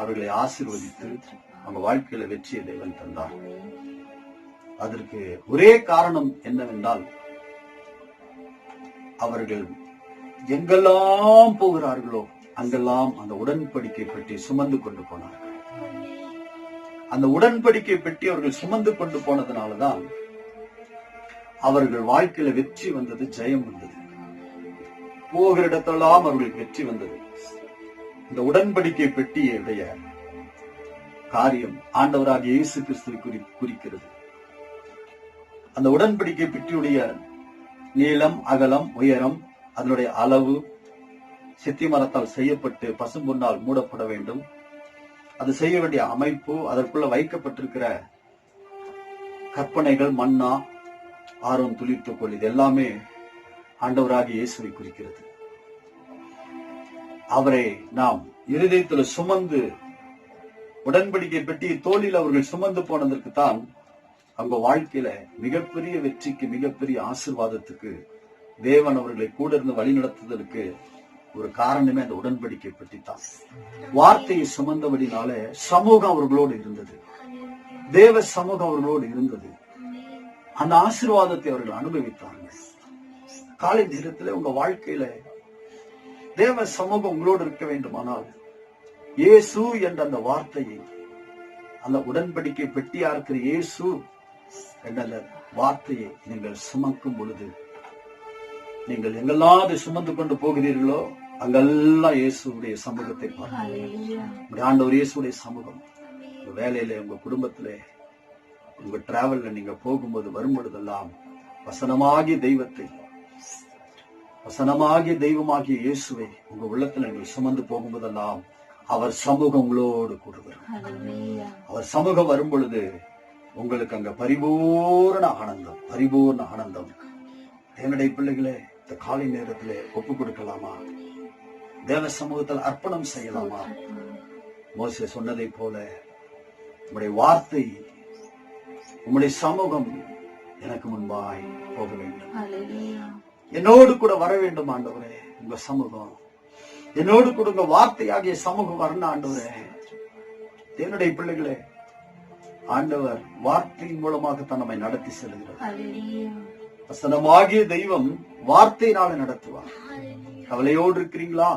அவர்களை ஆசீர்வதித்து அவங்க வாழ்க்கையில வெற்றியை தேவன் தந்தார். அதற்கு ஒரே காரணம் என்னவென்றால், அவர்கள் எங்கெல்லாம் போகிறார்களோ அங்கெல்லாம் அந்த உடன்படிக்கை பெட்டி சுமந்து கொண்டு போனார்கள். அந்த உடன்படிக்கை பெட்டி அவர்கள் சுமந்து கொண்டு போனதுனாலதான் அவர்கள் வாழ்க்கையில வெற்றி வந்தது, ஜெயம் வந்தது. போகிற இடத்தெல்லாம் அவர்களுக்கு வெற்றி வந்தது. இந்த உடன்படிக்கை பெட்டியுடைய காரியம் ஆண்டவராகிய இயேசு கிறிஸ்துவை குறிக்கிறது. அந்த உடன்படிக்கை பெட்டியுடைய நீளம், அகலம், உயரம், அதனுடைய அளவு சித்தி மரத்தால் செய்யப்பட்டு பசும்பொன்னால் மூடப்பட வேண்டும். அது செய்ய வேண்டிய அமைப்பு, அதற்குள்ள வைக்கப்பட்டிருக்கிற கற்பனைகள், மன்னா, ஆரோன் துளிர்த்துக்கொள், இது எல்லாமே ஆண்டவராகிய இயேசுவை குறிக்கிறது. அவரை நாம் இருதயத்தில் சுமந்து, உடன்படிக்கை பெட்டி தோளில் அவர்கள் சுமந்து போனதற்கு தான் அவங்க வாழ்க்கையில மிகப்பெரிய வெற்றிக்கு, மிகப்பெரிய ஆசீர்வாதத்துக்கு தேவன் அவர்களை கூட இருந்து வழி நடத்துவதற்கு ஒரு காரணமே அந்த உடன்படிக்கை பெட்டி தான். வார்த்தையை சுமந்தபடினால சமூகம் அவர்களோடு இருந்தது, தேவ சமூகம் அவர்களோடு இருந்தது. அந்த ஆசீர்வாதத்தை அவர்கள் அனுபவித்தார்கள். காலை நேரத்தில் உங்க வாழ்க்கையில தேவ சமூகம் உங்களோடு இருக்க வேண்டுமானால் இயேசு என்ற அந்த வார்த்தையை, அந்த உடன்படிக்கை பெட்டியா இருக்கிற இயேசு என்ற அந்த வார்த்தையை நீங்கள் சுமக்கும் பொழுது, நீங்கள் எங்கெல்லாம் அதை சுமந்து கொண்டு போகிறீர்களோ அங்கெல்லாம் இயேசுடைய சமூகத்தை பார்க்க. ஆண்டவர் இயேசுடைய சமூகம் உங்க வேலையில, உங்க குடும்பத்திலே, உங்க டிராவல்ல நீங்க போகும்போது வரும் பொழுதெல்லாம் வசனமாகிய தெய்வத்தை, வசனமாகிய தெய்வமாகிய இயேசுவை உங்க உள்ளத்துல நீங்கள் சுமந்து போகும்போதெல்லாம் அவர் சமூகம் உங்களோடு கூட வரும். அவர் சமூகம் வரும் பொழுது உங்களுக்கு அங்க பரிபூர்ண ஆனந்தம், பரிபூர்ண ஆனந்தம். என்னுடைய பிள்ளைகளே, இந்த காலை நேரத்திலே ஒப்பு கொடுக்கலாமா? தேவ சமூகத்தில் அர்ப்பணம் செய்யலாமா? மோசே சொன்னதை போல உம்முடைய வார்த்தை, உம்முடைய சமூகம் எனக்கு முன்பாய் போக வேண்டும், என்னோடு கூட வர வேண்டும் ஆண்டவரே. உங்க சமூகம் என்னோடு கூட, உங்க வார்த்தையாகிய சமூகம் வரணும் ஆண்டவரே. என்னுடைய பிள்ளைகளே, ஆண்டவர் வார்த்தையின் மூலமாகத்தான் நம்மை நடத்தி செல்கிறார். வசனமாகிய தெய்வம் வார்த்தையினால நடத்துவார். கவலையோடு இருக்கிறீங்களா?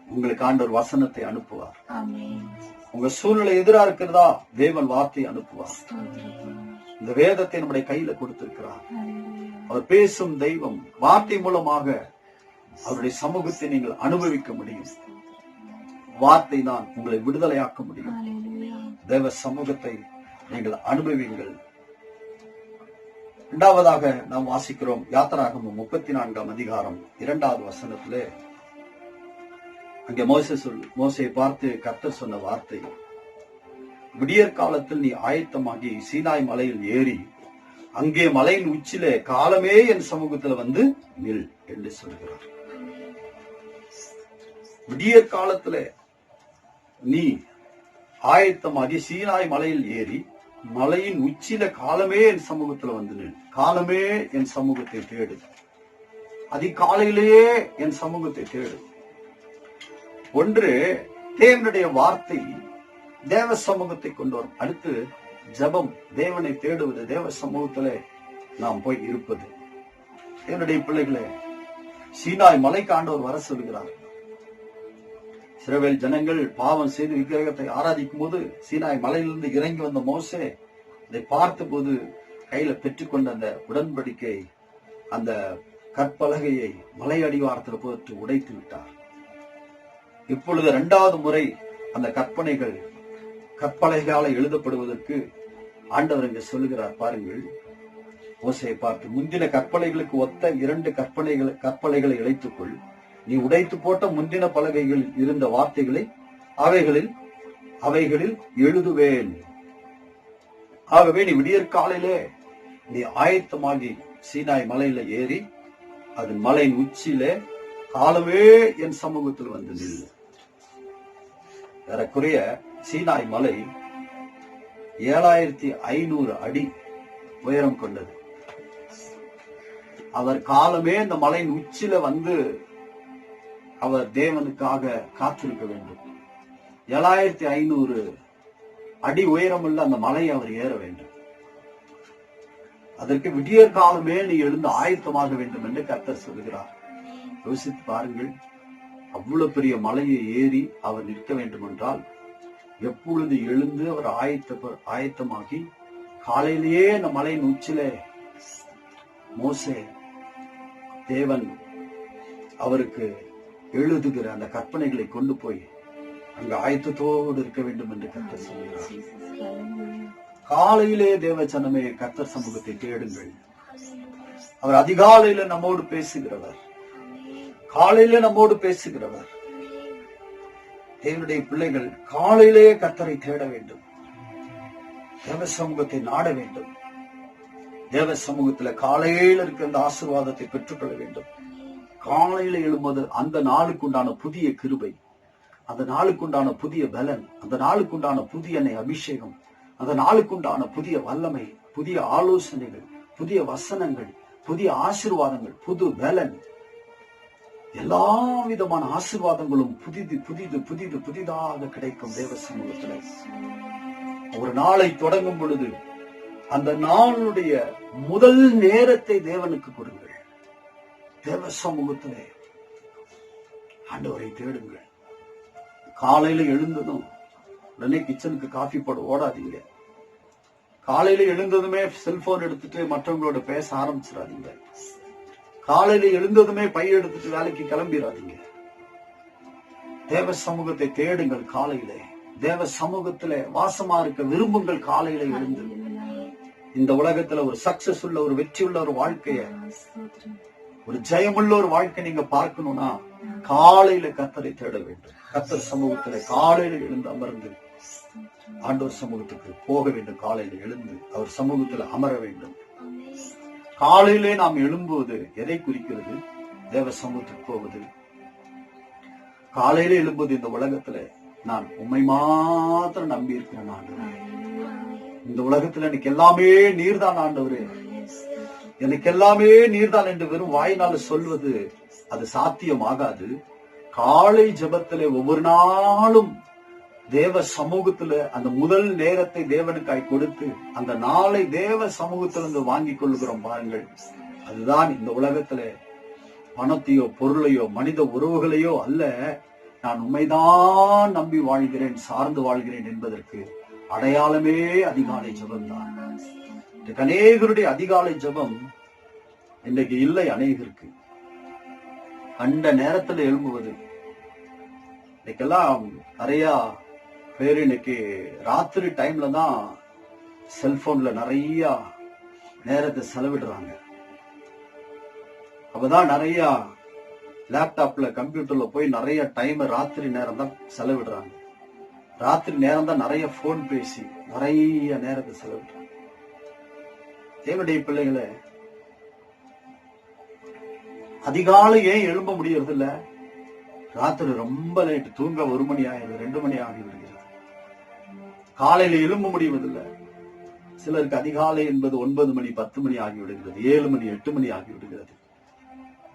உங்களுக்கு ஆண்டவர் வசனத்தை அனுப்புவார். உங்க சூழ்நிலை எதிரா இருக்கிறதா? தேவன் வார்த்தையை அனுப்புவார். இந்த வேதத்தை நம்முடைய கையில கொடுத்திருக்கிறார். அவர் பேசும் தெய்வம். வார்த்தை மூலமாக அவருடைய சமூகத்தை நீங்கள் அனுபவிக்க முடியும். வார்த்தை தான் உங்களை விடுதலையாக்க முடியும். தேவ சமூகத்தை நீங்கள் அனுபவிங்கள். இரண்டாவதாக நாம் வாசிக்கிறோம் யாத்திராகமம் 34ஆம் அதிகாரம் 2வது வசனத்திலே. அங்கே மோசேயை பார்த்து கர்த்தர் சொன்ன வார்த்தை, விடியற் காலத்தில் நீ ஆயத்தமாகி சீனாய் மலையில் ஏறி அங்கே மலையின் உச்சிலே காலமே என் சமூகத்தில் வந்து நில் என்று சொல்கிறார். விடியற் காலத்திலே நீ ஆயத்தமாகி சீனாய் மலையில் ஏறி மலையின் உச்சியில காலமே என் சமூகத்துல வந்து நில். காலமே என் சமூகத்தை தேடு. அதிகாலையிலேயே என் சமூகத்தை தேடு. ஒன்று, தேவனுடைய வார்த்தை தேவ சமூகத்தை கொண்டு வரும். அடுத்து ஜபம், தேவனை தேடுவது, தேவ சமூகத்திலே நாம் போய் இருப்பது. என்னுடைய பிள்ளைகளே, சீனாய் மலைக்கு ஆண்டவர் வர சொல்கிறார். இஸ்ரவேல் ஜனங்கள் பாவம் செய்து விக்கிரகத்தை ஆராதிக்கும் போது சீனாய் மலையிலிருந்து இறங்கி வந்த மோசே அதை பார்த்த போது கையில பெற்றுக்கொண்ட அந்த உடன்படிக்கை, அந்த கற்பலகையை மலை அடிவாரத்தில் போட்டு உடைத்து விட்டார். இப்பொழுது 2வது முறை அந்த கற்பலகையால எழுதப்படுவதற்கு ஆண்டவர் இங்க சொல்லுகிறார். பாருங்கள், மோசையை பார்த்து, முந்தின கற்பலைகளுக்கு ஒத்த 2 கற்பலைகளை இழைத்துக்கொள். நீ உடைத்து போட்ட முந்தின பலகைகள் இருந்த வார்த்தைகளை அவைகளில் எழுதுவேன். ஆகவே நீ விடியற் காலையிலே நீ ஆயத்தமாகி சீனாய் மலையில ஏறி அதன் மலையின் உச்சியிலே காலமே என் சமூகத்தில் வந்து நில். ஏறக்குறைய சீனாய் மலை 7500 அடி உயரம் கொண்டது. அவர் காலமே இந்த மலையின் உச்சியில வந்து அவர் தேவனுக்காக காத்திருக்க வேண்டும். 7500 அடி உயரமுள்ள அந்த மலையை அவர் ஏற வேண்டும். அதற்கு விடியற் காலமே நீ எழுந்து ஆயத்தமாக வேண்டும் என்று கர்த்தர் சொல்கிறார். யோசித்து பாருங்கள், அவ்வளவு பெரிய மலையை ஏறி அவர் நிற்க வேண்டும் என்றால் எப்பொழுது எழுந்து அவர் ஆயத்தமாகி காலையிலேயே அந்த மலையின் உச்சிலே மோசே தேவன் அவருக்கு எழுதுகிற அந்த கற்பனைகளை கொண்டு போய் அங்கு ஆயத்தத்தோடு இருக்க வேண்டும் என்று கர்த்தர் சொல்கிறார். காலையிலே தேவ ஜனமே கர்த்தர் சமூகத்தை தேடுங்கள். அவர் அதிகாலையில நம்மோடு பேசுகிறவர். காலையில நம்மோடு பேசுகிறவர். தேவனுடைய பிள்ளைகள் காலையிலேயே கர்த்தரை தேட வேண்டும். தேவ சமூகத்தை நாட வேண்டும். தேவ சமூகத்துல காலையில இருக்க அந்த ஆசீர்வாதத்தை பெற்றுக்கொள்ள வேண்டும். காலையில எழும்போது அந்த நாளுக்குண்டான புதிய கிருபை, அந்த நாளுக்குண்டான புதிய பலன், அந்த நாளுக்குண்டான புதிய எண்ணெய் அபிஷேகம், அந்த நாளுக்குண்டான புதிய வல்லமை, புதிய ஆலோசனைகள், புதிய வசனங்கள், புதிய ஆசீர்வாதங்கள், புது பலன், எல்லா விதமான ஆசீர்வாதங்களும் புதிதாக கிடைக்கும் தேவ சமூகத்துல. ஒரு நாளை தொடங்கும் பொழுது அந்த நாளுடைய முதல் நேரத்தை தேவனுக்கு கொடுங்கள். தேவ சமூகத்திலே ஆண்டவரை தேடுங்கள். காலையில எழுந்ததும் உடனே கிச்சனுக்கு காஃபி போட ஓடாதீங்க. காலையில எழுந்ததுமே செல்போன் எடுத்துட்டு மற்றவங்களோட பேச ஆரம்பிச்சிடாதீங்க. காலையில எழுந்ததுமே பைய எடுத்துட்டு வேலைக்கு கிளம்பிடாதீங்க. தேவ சமூகத்தை தேடுங்கள். காலையிலே தேவ சமூகத்திலே வாசமா இருக்க விரும்புங்கள். காலையில எழுந்து இந்த உலகத்துல ஒரு சக்சஸ் உள்ள, ஒரு வெற்றி உள்ள ஒரு வாழ்க்கைய, ஒரு ஜெயமுள்ள ஒரு வாழ்க்கை நீங்க பார்க்கணும்னா காலையில கர்த்தரை தேட வேண்டும். கர்த்தர் சமூகத்துல காலையில எழுந்து அமர்ந்து ஆண்டவர் சமூகத்துக்கு போக வேண்டும். காலையில எழுந்து அவர் சமூகத்துல அமர வேண்டும். காலையிலே நாம் எழும்புவது எதை குறிக்கிறது? தேவ சமூகத்துக்கு போவது. காலையில எழும்புவது இந்த உலகத்துல நான் உம்மை மாத்திரம் நம்பி இருக்கிறேன் ஆண்டவரே. இந்த உலகத்துல எனக்கு எல்லாமே நீர்தான் ஆண்டவரே, எனக்கு எல்லாமே நீர்தான் என்று வெறும் வாயினால சொல்வது அது சாத்தியமாகாது. காலை ஜெபத்திலே ஒவ்வொரு நாளும் தேவ சமூகத்துல அந்த முதல் நேரத்தை தேவனுக்காய் கொடுத்து அந்த நாளை தேவ சமூகத்திலிருந்து வாங்கி கொள்கிறோம் பாருங்கள். அதுதான் இந்த உலகத்துல பணத்தையோ பொருளையோ மனித உறவுகளையோ அல்ல, நான் உண்மைதான் நம்பி வாழ்கிறேன், சார்ந்து வாழ்கிறேன் என்பதற்கு அடையாளமே அதிகாலை ஜெபம்தான். அநேகருடைய அதிகாலை ஜெபம் இன்றைக்கு இல்லை. அநேகருக்கு கண்ட நேரத்துல எழும்புவது. இன்னைக்கெல்லாம் நிறைய பேரு இன்னைக்கு ராத்திரி டைம்ல தான் செல்போன்ல நிறைய நேரத்தை செலவிடுறாங்க. அப்பதான் நிறைய லேப்டாப்ல கம்ப்யூட்டர்ல போய் நிறைய டைம் ராத்திரி நேரம் தான் செலவிடுறாங்க. ராத்திரி நேரம் தான் நிறைய போன் பேசி நிறைய நேரத்தை செலவிடுறாங்க. தேவனுடைய பிள்ளைகளை அதிகாலை ஏன் எழும்ப முடியறது இல்ல? ராத்திரி ரொம்ப லேட், தூங்க 1 மணி ஆயிடுது, 2 மணி ஆகி விடுகிறது. காலையில எழும்ப முடிவதில்லை. சிலருக்கு அதிகாலை என்பது 9 மணி 10 மணி ஆகி விடுகிறது, 7 மணி 8 மணி ஆகி விடுகிறது.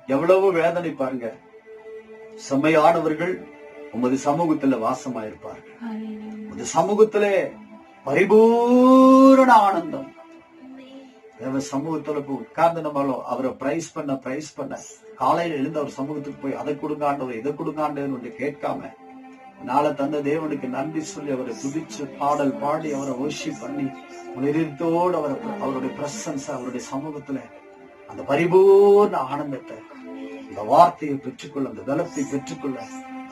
எவ்வளவு வேதனை பாருங்க. செம்மையானவர்கள் உமது சமூகத்துல வாசமாயிருப்பார்கள். உமது சமூகத்திலே பரிபூரண ஆனந்தம். தேவ சமூகத்துல போய் உட்கார்ந்து நம்மளோ அவரை பிரைஸ் பண்ண காலையில எழுந்து அவர் சமூகத்துக்கு போய் அதை கொடுங்காண்டவர் இதை கொடுங்காண்டவர் கேட்காம நாளை தந்த தேவனுக்கு நன்றி சொல்லி அவரை துதிச்சு பாடல் பாடி அவரை வர்ஷிப் பண்ணி உணர்த்தோடு அவருடைய பிரசன்ஸ் அவருடைய சமூகத்துல அந்த பரிபூர்ண ஆனந்தத்தை, இந்த வார்த்தையை பெற்றுக்கொள்ள, அந்த பலத்தை பெற்றுக்கொள்ள,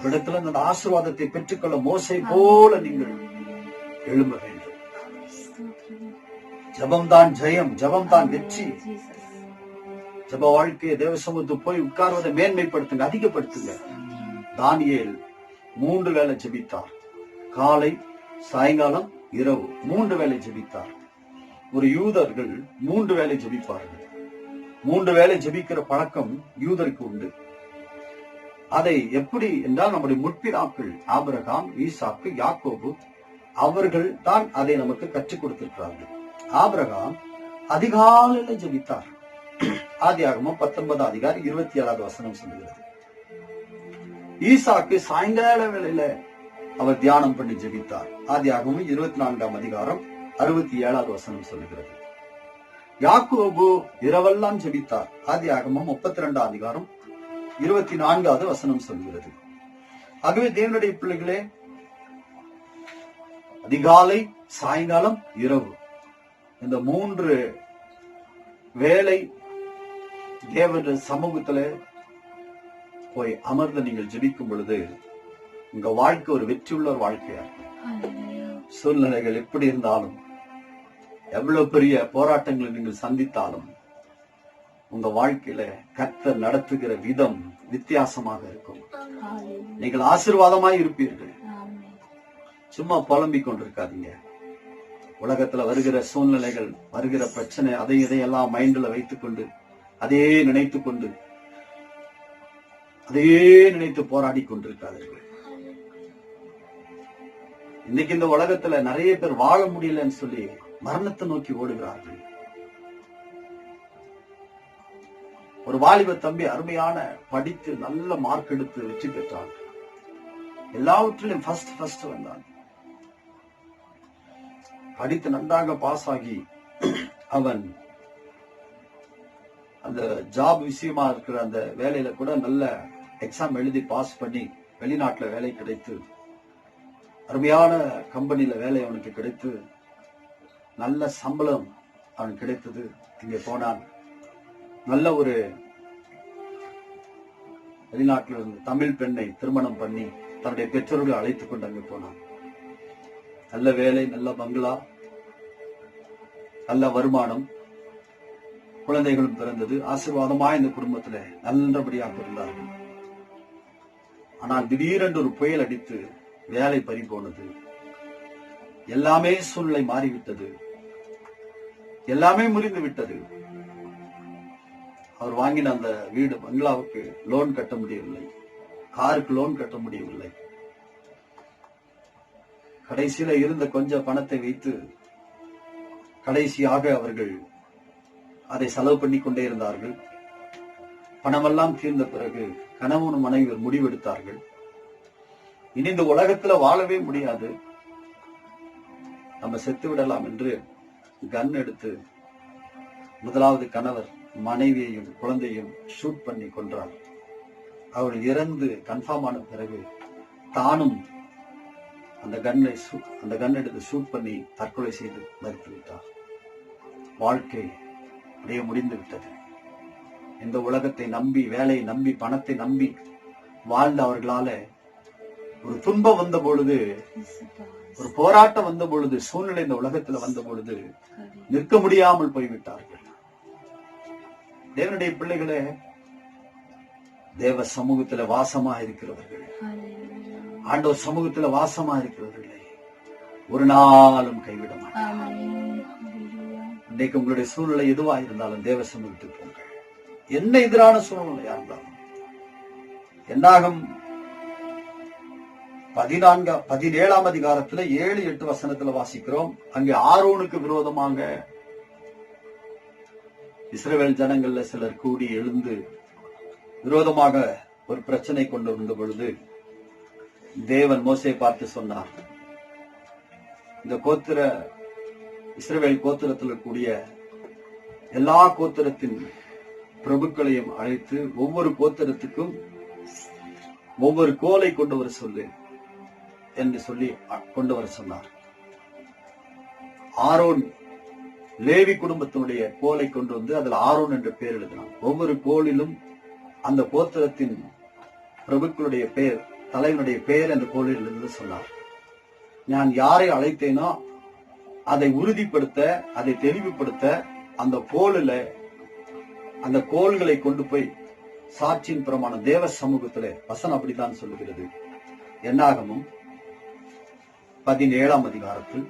இடத்துல அந்த ஆசீர்வாதத்தை பெற்றுக்கொள்ள மோசை போல நீங்கள் எழும்ப வேண்டும். ஜபம்தான் ஜெயம், ஜபம்தான் வெற்றி. ஜப வாழ்க்கையை தேவ சமூகத்துக்கு போய் உட்கார்வதை மேன்மைப்படுத்துங்க, அதிகப்படுத்துங்க. தானியேல் 3 வேளை ஜெபித்தார். காலை, சாயங்காலம், இரவு 3 வேளை ஜெபித்தார். ஒரு யூதர்கள் 3 வேளை ஜெபிப்பார்கள். 3 வேளை ஜெபிக்கிற பழக்கம் யூதருக்கு உண்டு. அதை எப்படி என்றால் நம்முடைய முற்பிதாக்கள் ஆபிரகாம், ஈசாக்கு, யாக்கோபு அவர்கள் தான் அதை நமக்கு கற்றுக் கொடுத்திருக்கிறார்கள். ஆபிரகாம் அதிகாலையில ஜெபித்தார். ஆதியாகமம் 19 அதிகாரம் 27வது வசனம் சொல்லுகிறது. ஈசாக்கு சாயங்கால வேளையில அவர் தியானம் பண்ணி ஜெபித்தார். ஆதியாகமம் 24 அதிகாரம் 67வது வசனம் சொல்லுகிறது. யாக்கோபு இரவெல்லாம் ஜெபித்தார். ஆதியாகமம் 32 அதிகாரம் 24வது வசனம் சொல்கிறது. ஆகவே தேவனுடைய பிள்ளைகளே, அதிகாலை, சாயங்காலம், இரவு இந்த 3 வேளை தேவனுடைய சமூகத்துல போய் அமர்ந்து நீங்கள் ஜெபிக்கும் பொழுது உங்க வாழ்க்கை ஒரு வெற்றியுள்ள ஒரு வாழ்க்கையா இருக்கும். சூழ்நிலைகள் எப்படி இருந்தாலும், எவ்வளவு பெரிய போராட்டங்களை நீங்கள் சந்தித்தாலும், உங்க வாழ்க்கையில கர்த்தர் நடத்துகிற விதம் வித்தியாசமாக இருக்கும். நீங்கள் ஆசீர்வாதமாய் இருப்பீர்கள். சும்மா புலம்பிக் கொண்டிருக்காதீங்க. உலகத்துல வருகிற சூழ்நிலைகள், வருகிற பிரச்சனை, இதையெல்லாம் மைண்ட்ல வைத்துக் கொண்டு அதையே நினைத்து போராடி கொண்டிருக்காதீர்கள். இன்னைக்கு இந்த உலகத்துல நிறைய பேர் வாழ முடியலன்னு சொல்லி மரணத்தை நோக்கி ஓடுகிறார்கள். ஒரு வாலிப தம்பி அருமையான படித்து நல்ல மார்க் எடுத்து வெற்றி பெற்றான். எல்லாவற்றிலும் ஃபர்ஸ்ட் வந்தான். படித்து நன்றாக பாஸ் ஆகி அவன் அந்த ஜாப் விஷயமா இருக்கிற அந்த வேலையில கூட நல்ல எக்ஸாம் எழுதி பாஸ் பண்ணி வெளிநாட்டுல வேலை கிடைத்து அருமையான கம்பெனில வேலை அவனுக்கு கிடைத்து நல்ல சம்பளம் அவன் கிடைத்தது. இங்கே போனான். நல்ல ஒரு வெளிநாட்டில் இருந்து தமிழ் பெண்ணை திருமணம் பண்ணி தன்னுடைய பெற்றோர்களை அழைத்துக் கொண்டு அங்கே போனான். நல்ல வேலை, நல்ல பங்களா, நல்ல வருமானம், குழந்தைகளும் பிறந்தது. ஆசீர்வாதமாய் இந்த குடும்பத்துல நல்லபடியாக இருந்தார்கள். ஆனால் திடீரென்று ஒரு புயல் அடித்து வேலை பறி போனது. எல்லாமே சூழ்நிலை மாறிவிட்டது. எல்லாமே முறிந்து விட்டது. அவர் வாங்கின அந்த வீடு பங்களாவுக்கு லோன் கட்ட முடியவில்லை. காருக்கு லோன் கட்ட முடியவில்லை. கடைசியில இருந்த கொஞ்சம் பணத்தை வைத்து கடைசியாக அவர்கள் அதை செலவு பண்ணி கொண்டே இருந்தார்கள். பணமெல்லாம் தீர்ந்த பிறகு கணவன் மனைவி முடிவெடுத்தார்கள், இனி இந்த உலகத்துல வாழவே முடியாது, நம்ம செத்து விடலாம் என்று கன் எடுத்து முதலாவது கணவர் மனைவியையும் குழந்தையும் ஷூட் பண்ணி கொன்றார். அவள் இறந்து கன்ஃபார்ம் ஆன பிறகு தானும் அந்த கன் எடுத்து ஷூட் பண்ணி தற்கொலை செய்து மறித்து விட்டார். வாழ்க்கை அப்படியே முடிந்து விட்டது. இந்த உலகத்தை நம்பி, வேலையை நம்பி, பணத்தை நம்பி வாழ்ந்த அவர்களால ஒரு துன்பம் வந்த பொழுது, ஒரு போராட்டம் வந்த பொழுது, சூழ்நிலை இந்த உலகத்துல வந்த பொழுது நிற்க முடியாமல் போய்விட்டார்கள். தேவனுடைய பிள்ளைகளே, தேவ சமூகத்துல வாசமா இருக்கிறவர்கள், ஆண்டவர் சமூகத்துல வாசமா இருக்கிறவர்களை ஒரு நாளும் கைவிட மாட்டார். இன்றைக்கு உங்களுடைய சூழ்நிலை எதுவா இருந்தாலும் தேவ சமூகத்துக்கு போங்க. என்ன எதிரான சூழ்நிலையா இருந்தாலும். என்னாகும் 17ஆம் அதிகாரத்துல 7-8 வசனத்துல வாசிக்கிறோம். அங்கே ஆரோனுக்கு விரோதமாக இஸ்ரவேல் ஜனங்கள்ல சிலர் கூடி எழுந்து விரோதமாக ஒரு பிரச்சனை கொண்டு வந்த பொழுது தேவன் மோசேயை பார்த்து சொன்னார், இந்த இஸ்ரவேல் கோத்திரத்தில் கூடிய எல்லா கோத்திரத்தின் பிரபுக்களையும் அழைத்து ஒவ்வொரு கோத்திரத்துக்கும் ஒவ்வொரு கோலை கொண்டு வர சொல்லு என்று சொல்லி கொண்டு வர சொன்னார். ஆரோன் லேவி குடும்பத்தினுடைய கோலை கொண்டு வந்து அதில் ஆரோன் என்ற பெயர் எழுதினான். ஒவ்வொரு கோலிலும் அந்த கோத்திரத்தின் பிரபுக்களுடைய பெயர், தலைவனுடைய பெயர் அந்த கோலில் இருந்து சொன்னார். நான் யாரை அழைத்தேனோ அதை உறுதிப்படுத்த, அதை தெளிவுபடுத்த அந்த கோலில் அந்த கோல்களை கொண்டு போய் சாட்சியின் பிரமாண தேவ சமூகத்திலே வசனம் அப்படித்தான் சொல்லுகிறது. என்னாகமும் 17ஆம் அதிகாரத்தில்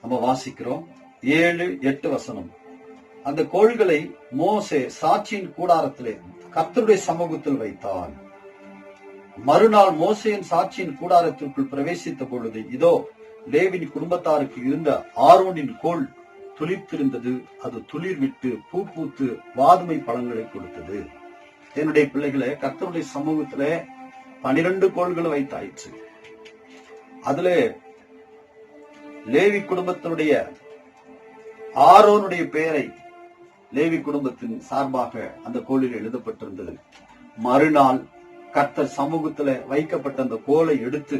நம்ம வாசிக்கிறோம் 7-8 வசனம். அந்த கோள்களை மோசே சாட்சியின் கூடாரத்திலே கர்த்தருடைய சமூகத்தில் வைத்தான். மறுநாள் மோசேயின் சாட்சியின் கூடாரத்திற்குள் பிரவேசித்த பொழுது இதோ லேவின் குடும்பத்தாருக்கு இருந்த ஆரோனின் கோல் துளிர்த்திருந்தது. அது துளிர் விட்டு பூ பூத்து வாதுமை பழங்களை கொடுத்தது. என்னுடைய பிள்ளைகளை, கர்த்தருடைய சமூகத்திலே 12 கோள்களை வைத்தாயிற்று. அதுல லேவி குடும்பத்தினுடைய ஆரோனுடைய பெயரை லேவி குடும்பத்தின் சார்பாக அந்த கோலில் எழுதப்பட்டிருந்தது. மறுநாள் கர்த்தர் சமூகத்தில் வைக்கப்பட்ட அந்த கோலை எடுத்து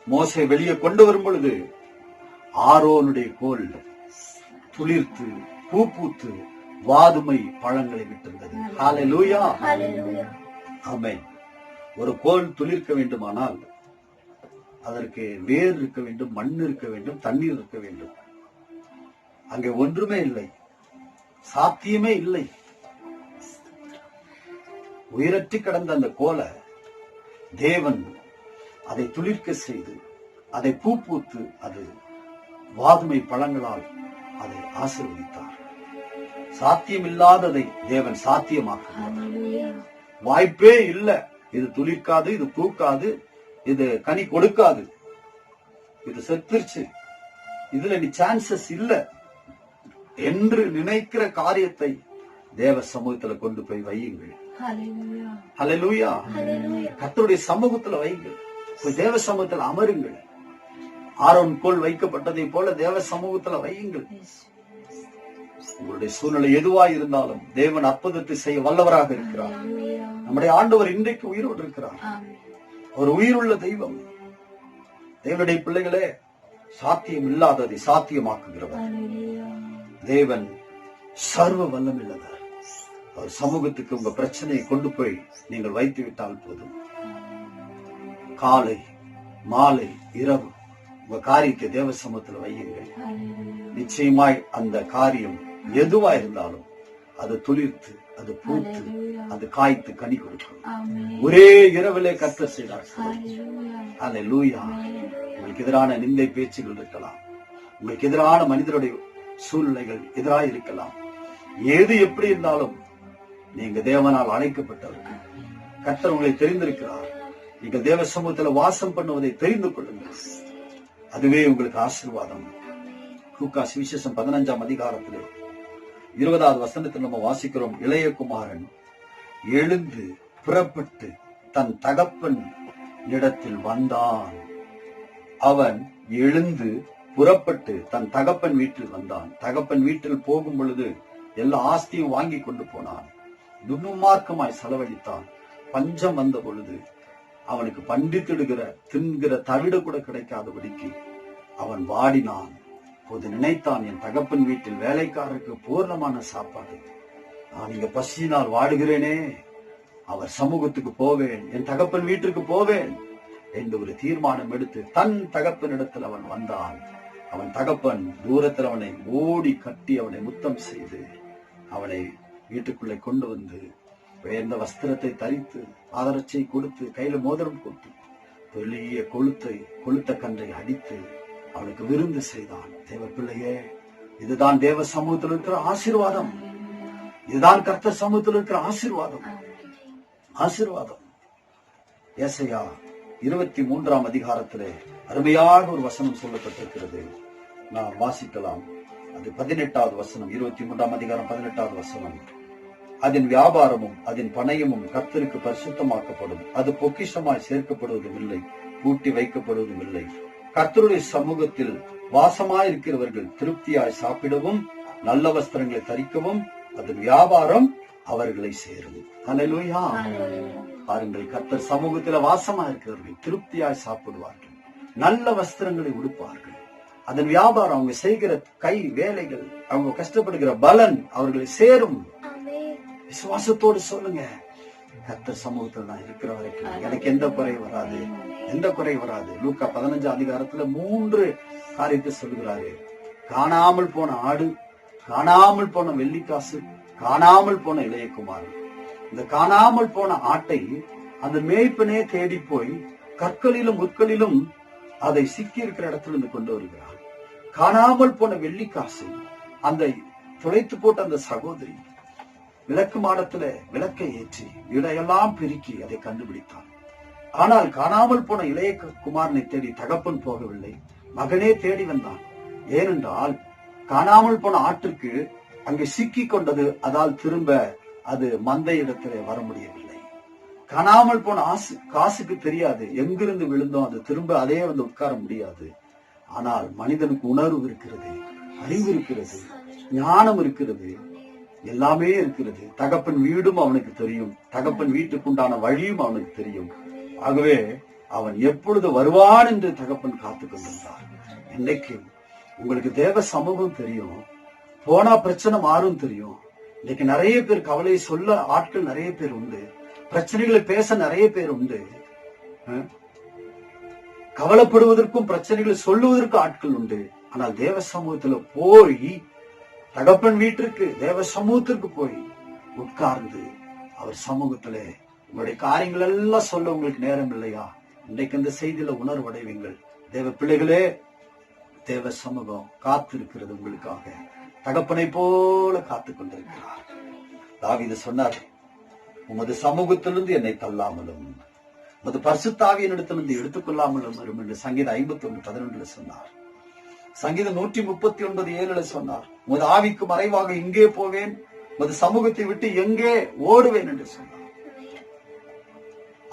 மோசே வெளியே கொண்டு வரும் பொழுது ஆரோனுடைய கோல் துளிர்த்து பூ பூத்து வாதுமை பழங்களை விட்டிருந்தது. ஹல்லேலூயா, ஆமென். ஒரு கோல் துளிர்க்க வேண்டுமானால் அதற்கு வேர் இருக்க வேண்டும், மண் இருக்க வேண்டும், தண்ணீர் இருக்க வேண்டும். அங்கே ஒன்றுமே இல்லை, சாத்தியமே இல்லை. உயிரற்றி கிடந்த அந்த கோலை தேவன் அதை துளிர்க்க செய்து அதை பூ பூத்து அது வாதுமை பழங்களால் அதை ஆசீர்வதித்தார். சாத்தியமில்லாததை தேவன் சாத்தியமாக்குகிறார். வாய்ப்பே இல்லை, இது துளிர்க்காது, இது பூக்காது, இது கனி கொடுக்காது, இது செத்துருச்சு, இதுல நீ சான்சஸ் இல்ல என்று நினைக்கிற காரியத்தை தேவ சமூகத்துல கொண்டு போய் வையுங்கள். ஹல்லேலூயா. கர்த்தருடைய சமூகத்துல வையுங்கள். போய் தேவ சமூகத்துல அமருங்கள். ஆரோன் கோல் வைக்கப்பட்டதை போல தேவ சமூகத்துல வையுங்கள். உங்களுடைய சூழ்நிலை எதுவாய் இருந்தாலும் தேவன் அற்புதத்தை செய்ய வல்லவராக இருக்கிறார். நம்முடைய ஆண்டவர் இன்றைக்கு உயிரோடு இருக்கிறார். ஒரு உயிருள்ள தெய்வம். தேவனுடைய பிள்ளைகளே, சாத்தியம் இல்லாததை சாத்தியமாக்குகிறவர் தேவன். சர்வ வல்லமில்லவர். அவர் சமூகத்துக்கு உங்க பிரச்சனையை கொண்டு போய் நீங்கள் வைத்து விட்டால் போதும். காலை மாலை இரவு உங்க காரியத்தை தேவ சமூகத்தில் வையுங்கள். நிச்சயமாய் அந்த காரியம் எதுவா இருந்தாலும் அது துளிர்த்து, அது பூத்து, அது காய்த்து கனி கொடுக்கும். ஒரே இரவிலே கர்த்தர் செய்தார். அல்லேலூயா. உங்களுக்கு எதிரான நிந்தை பேச்சுகள் இருக்கலாம், உங்களுக்கு எதிரான மனிதருடைய சூழ்நிலைகள் எதிராக இருக்கலாம். எது எப்படி இருந்தாலும் நீங்க தேவனால் அழைக்கப்பட்டவர்கள். கர்த்தர் உங்களை தெரிந்திருக்கிறார். நீங்கள் தேவ சமூகத்தில் வாசம் பண்ணுவதை தெரிந்து கொள்ளுங்கள். அதுவே உங்களுக்கு ஆசீர்வாதம். லூக்கா சுவிசேஷம் 15ஆம் அதிகாரத்திலே 20வது வசனத்தில் நம்ம வாசிக்கிறோம். இளைய குமாரன் எழுந்து புறப்பட்டு தன் தகப்பன் இடத்தில் வந்தான். அவன் எழுந்து புறப்பட்டு தன் தகப்பன் வீட்டில் வந்தான். தகப்பன் வீட்டில் போகும் பொழுது எல்லா ஆஸ்தியும் வாங்கி கொண்டு போனான். துன்மார்க்கமாய் செலவழித்தான். பஞ்சம் வந்த பொழுது அவனுக்கு பண்டித்திடுகிற தின்கிற தவிட கூட கிடைக்காதபடிக்கு அவன் வாடினான். போது நினைத்தான், என் தகப்பன் வீட்டில் வேலைக்காரருக்கு பூர்ணமான சாப்பாடு, நான் இங்க பசியினால் வாடுகிறேனே, அவர் சமூகத்துக்கு போவேன், என் தகப்பன் வீட்டிற்கு போவேன் என்று ஒரு தீர்மானம் எடுத்து தன் தகப்பனிடத்தில் அவன் வந்தான். அவன் தகப்பன் தூரத்தில் அவனை ஓடி கட்டி அவனை முத்தம் செய்து அவனை வீட்டுக்குள்ளே கொண்டு வந்து உயர்ந்த வஸ்திரத்தை தரித்து ஆதரச்சை கொடுத்து கையில மோதிரம் கொடுத்து பெரிய கொளுத்த கன்றை அடித்து அவனுக்கு விருந்து செய்தான். தேவ பிள்ளையே, இதுதான் தேவ சமூகத்தில் இருக்கிற ஆசீர்வாதம். இதுதான் கர்த்தர் சமூகத்தில் இருக்கிற ஆசீர்வாதம். ஆசீர்வாதம். ஏசாயா 23ஆம் அதிகாரத்திலே அருமையாக ஒரு வசனம் சொல்லப்பட்டிருக்கிறது. நாம் வாசிக்கலாம். அது 18வது வசனம். 23ஆம் அதிகாரம் 18வது வசனம். அதன் வியாபாரமும் அதன் பணயமும் கர்த்தருக்கு பரிசுத்தமாக்கப்படும். அது பொக்கிஷமாய் சேர்க்கப்படுவதும் இல்லை, பூட்டி வைக்கப்படுவதும் இல்லை. கர்த்தருடைய சமூகத்தில் வாசமாயிருக்கிறவர்கள் திருப்தியாய் சாப்பிடவும் நல்ல வஸ்திரங்களை தரிக்கவும் அதன் வியாபாரம் அவர்களை சேரும். ஹல்லேலூயா. பாருங்கள், கர்த்தர் சமூகத்தில் வாசமா இருக்கிறவர்கள் திருப்தியாய் சாப்பிடுவார்கள், நல்ல வஸ்திரங்களை உடுப்பார்கள். அதன் வியாபாரம், அவங்க செய்கிற கை வேலைகள், அவங்க கஷ்டப்படுகிற பலன் அவர்களை சேரும். விசுவாசத்தோடு சொல்லுங்க, கர்த்தர் சமூகத்தில் நான் இருக்கிற வரைக்கும் எனக்கு எந்த குறை வராது, எந்த குறை வராது. லூக்கா 15ஆம் அதிகாரத்துல 3 காரியத்தை சொல்லுகிறாரு. காணாமல் போன ஆடு, காணாமல் போன வெள்ளிக்காசு, காணாமல் போன இளையகுமாரன். இந்த காணாமல் போன ஆட்டை அந்த மேய்ப்பனே தேடி போய் கற்களிலும் முற்களிலும் அதை சிக்கி இருக்கிற இடத்துல இருந்து கொண்டு வருகிறார். காணாமல் போன வெள்ளிக்காசு அந்த துளைத்து போட்ட அந்த சகோதரி விளக்கு மாடத்துல விளக்கை ஏற்றி இடையெல்லாம் பெருக்கி அதை கண்டுபிடித்தான். ஆனால் காணாமல் போன இளைய குமாரனை தேடி தகப்பன் போகவில்லை, மகனே தேடி வந்தான். ஏனென்றால் காணாமல் போன ஆட்டுக்கு அங்கே சிக்கி கொண்டது, அதால் திரும்ப அது மந்தை இடத்திலே வர முடியவில்லை. காணாமல் போன காசுக்கு தெரியாது எங்கிருந்து விழுந்தோம், அது திரும்ப அதே வந்து உட்கார முடியாது. ஆனால் மனிதனுக்கு உணர்வு இருக்கிறது, அறிவு இருக்கிறது, ஞானம் இருக்கிறது, எல்லாமே இருக்கிறது. தகப்பன் வீடும் அவனுக்கு தெரியும், தகப்பன் வீட்டுக்கு உண்டான வழியும் அவனுக்கு தெரியும். ஆகவே அவன் எப்பொழுது வருவான் என்று தகப்பன் காத்து கொண்டிருந்தார். இன்னைக்கு உங்களுக்கு தேவ சமூகம் தெரியும், போனா பிரச்சனை மாறும் தெரியும். இன்னைக்கு நிறைய பேர் கவலையை சொல்ல ஆட்கள் நிறைய பேர் உண்டு, பிரச்சனைகளை பேச நிறைய பேர் உண்டு, கவலைப்படுவதற்கும் பிரச்சனைகளை சொல்லுவதற்கும் ஆட்கள் உண்டு. ஆனால் தேவ சமூகத்துல போய், தகப்பன் வீட்டிற்கு தேவ சமூகத்திற்கு போய் உட்கார்ந்து அவர் சமூகத்திலே உங்களுடைய காரியங்கள் எல்லாம் சொல்ல உங்களுக்கு நேரம் இல்லையா? இன்றைக்கு இந்த செய்தியில உணர்வடைவீங்கள். தேவ பிள்ளைகளே, தேவ சமூகம் காத்திருக்கிறது உங்களுக்காக. தகப்பனை போல காத்து கொண்டிருக்கிறார். தாவீது சொன்னார், உமது சமூகத்திலிருந்து என்னை தள்ளாமலும் உமது பரிசுத்த ஆவியினிடத்திலிருந்து எடுத்துக்கொள்ளாமலும் வரும் என்று சங்கீதம் 51:11 சொன்னார். சங்கீதம் 139:7 சொன்னார், உமது ஆவிக்கு மறைவாக எங்கே போவேன், உமது சமூகத்தை விட்டு எங்கே ஓடுவேன் என்று சொன்னார்.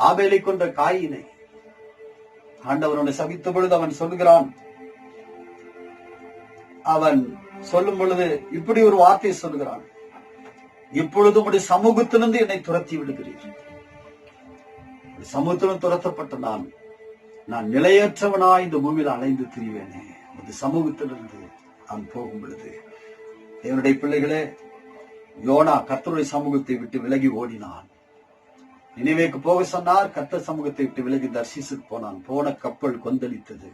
ஆபேலை கொன்ற காயினை ஆண்டவனை சபித்த பொழுது அவன் சொல்லுகிறான், அவன் சொல்லும் பொழுது இப்படி ஒரு வார்த்தையை சொல்லுகிறான், இப்பொழுது உடைய சமூகத்திலிருந்து என்னை துரத்தி விடுகிறீர். சமூகத்திலும் துரத்தப்பட்ட நான் நிலையற்றவனாய் இந்த பூமியில் அலைந்து திரிவேனே. அந்த சமூகத்திலிருந்து நான் போகும் பொழுது, என்னுடைய பிள்ளைகளே, யோனா கர்த்தருடைய சமூகத்தை விட்டு விலகி ஓடினான். நினைவேக்கு போக சொன்னார், கர்த்தர் சமூகத்தை விட்டு விலகி தர்ஷீசுக்கு போனான். போன கப்பல் கொந்தளித்தது,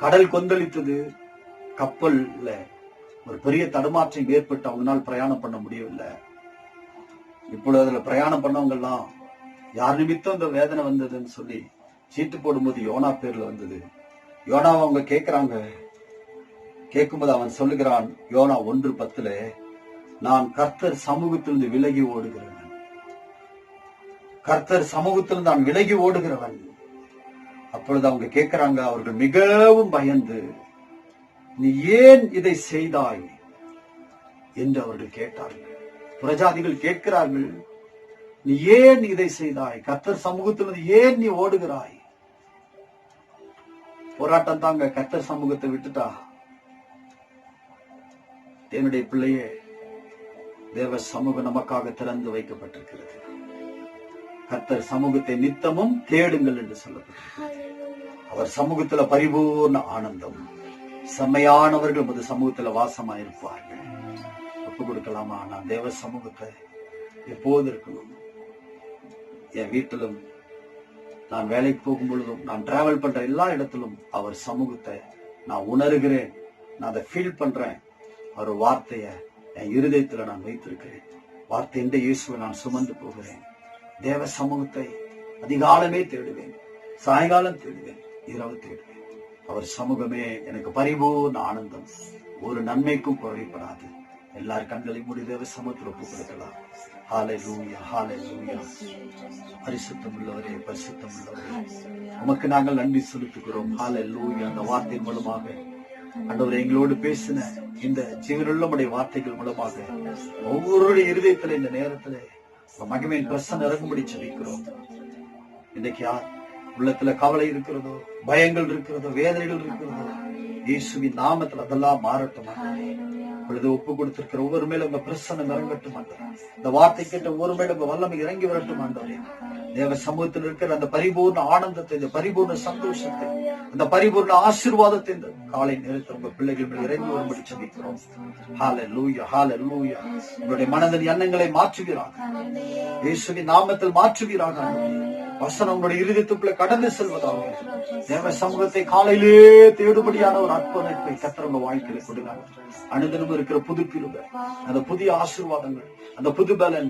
கடல் கொந்தளித்தது. கப்பல்ல ஒரு பெரிய தடுமாற்றம் ஏற்பட்டு அவங்களால் பிரயாணம் பண்ண முடியவில்லை. இப்பொழுது அதுல பிரயாணம் பண்ணவங்க எல்லாம் யார் நிமித்தம் இந்த வேதனை வந்ததுன்னு சொல்லி சீட்டு போடும்போது யோனா பேர்ல வந்தது. யோனாவை அவங்க கேட்கிறாங்க. கேட்கும்போது அவன் சொல்லுகிறான், யோனா 1:10, நான் கர்த்தர் சமூகத்திலிருந்து விலகி ஓடுகிறவன். கர்த்தர் சமூகத்திலிருந்து நான் விலகி ஓடுகிறவன். அப்பொழுது அவங்க கேட்கிறாங்க, அவர்கள் மிகவும் பயந்து, நீ ஏன் இதை செய்தாய் என்று அவர்கள் கேட்டார்கள். புறஜாதிகள் கேட்கிறார்கள், நீ ஏன் இதை செய்தாய், கர்த்தர் சமூகத்திலிருந்து ஏன் நீ ஓடுகிறாய்? போராட்டம் தாங்க. கர்த்தர் சமூகத்தை விட்டுட்டா. என்னுடைய பிள்ளையே, தேவ சமூகம் நமக்காக திறந்து வைக்கப்பட்டிருக்கிறது. கர்த்தர் சமூகத்தை நித்தமும் தேடுங்கள் என்று சொல்லப்பட்டிருக்கிறது. அவர் சமூகத்துல பரிபூர்ண ஆனந்தம். செம்மையானவர்கள் அது சமூகத்துல வாசமாயிருப்பார்கள். ஒப்பு கொடுக்கலாமா? நான் தேவ சமூகத்தை எப்போது இருக்கணும். என் வீட்டிலும், நான் வேலைக்கு போகும் பொழுதும், நான் டிராவல் பண்ற எல்லா இடத்திலும் அவர் சமூகத்தை நான் உணர்கிறேன். நான் அதை ஃபீல் பண்றேன். ஒரு வார்த்தைய என் இருதயத்துல நான் வைத்திருக்கிறேன். வார்த்தை என்ற இயேசுவை நான் சுமந்து போகிறேன். தேவ சமூகத்தை அதிகாலமே தேடுவேன், சாயங்காலம் தேடுவேன், இரவு தேடுவேன். அவர் சமூகமே எனக்கு பரிபூர்ண ஆனந்தம். ஒரு நன்மைக்கும் குறைபடாது. எல்லார் கண்களையும் மூடி தேவ சமூகத்தில் ஒப்புக் கொடுக்கலாம். ஹல்லேலூயா, ஹல்லேலூயா. பரிசுத்தம் உள்ளவரே, பரிசுத்தம் உள்ளவரே, உமக்கு நாங்கள் நன்றி செலுத்துகிறோம். ஹல்லேலூயா. அந்த வார்த்தையின் மூலமாக ஆண்டவரே எங்களோடு பேசின இந்த ஜீவனுள்ள உம்முடைய வார்த்தைகள் மூலமாக ஒவ்வொருடைய இருதயத்துல இந்த நேரத்துல மகிமையின் பிரசன்னம் இறங்கும்படி ஜெபிக்கிறோம். இன்னைக்கு யார் உள்ளத்துல கவலை இருக்கிறதோ, பயங்கள் இருக்கிறதோ, வேதனைகள் இருக்கிறதோ, இயேசுவின் நாமத்தில் அதெல்லாம் மாறட்டும். பொழுது ஒப்பு கொடுத்திருக்கிற ஒவ்வொரு மேலும் உங்க பிரசன்னம் இறங்கட்டும். இந்த வார்த்தை கேட்ட ஒவ்வொரு மேலும் உங்க வல்லமை இறங்கி வரட்டும். ஆண்டவரே, தேவ சமூகத்தில் இருக்கிற அந்த பரிபூர்ண ஆனந்தத்தை, இந்த பரிபூர்ண சந்தோஷத்தை, அந்த பரிபூர்ண ஆசீர்வாதத்தை இந்த காலை நேரத்தில் உங்க பிள்ளைகள் மேல் இறங்கி வரும்படி ஜெபிக்கிறோம். ஹல்லேலூயா, ஹல்லேலூயா. உங்களுடைய மனதின் எண்ணங்களை மாற்றுவீராக, இயேசுவின் நாமத்தில் மாற்றுவீராக. வசனம் உங்களுடைய இருதயத்துக்குள்ள கடந்து செல்வதாக. தேவ சமூகத்தை காலையிலே தேடுபடியான ஒரு அற்புதத்தை கர்த்தர் உங்க வாழ்க்கையில கொடுங்க. அனுதினம் இருக்கிற புது கிருபை, அந்த புதிய ஆசீர்வாதங்கள், அந்த புது பலன்,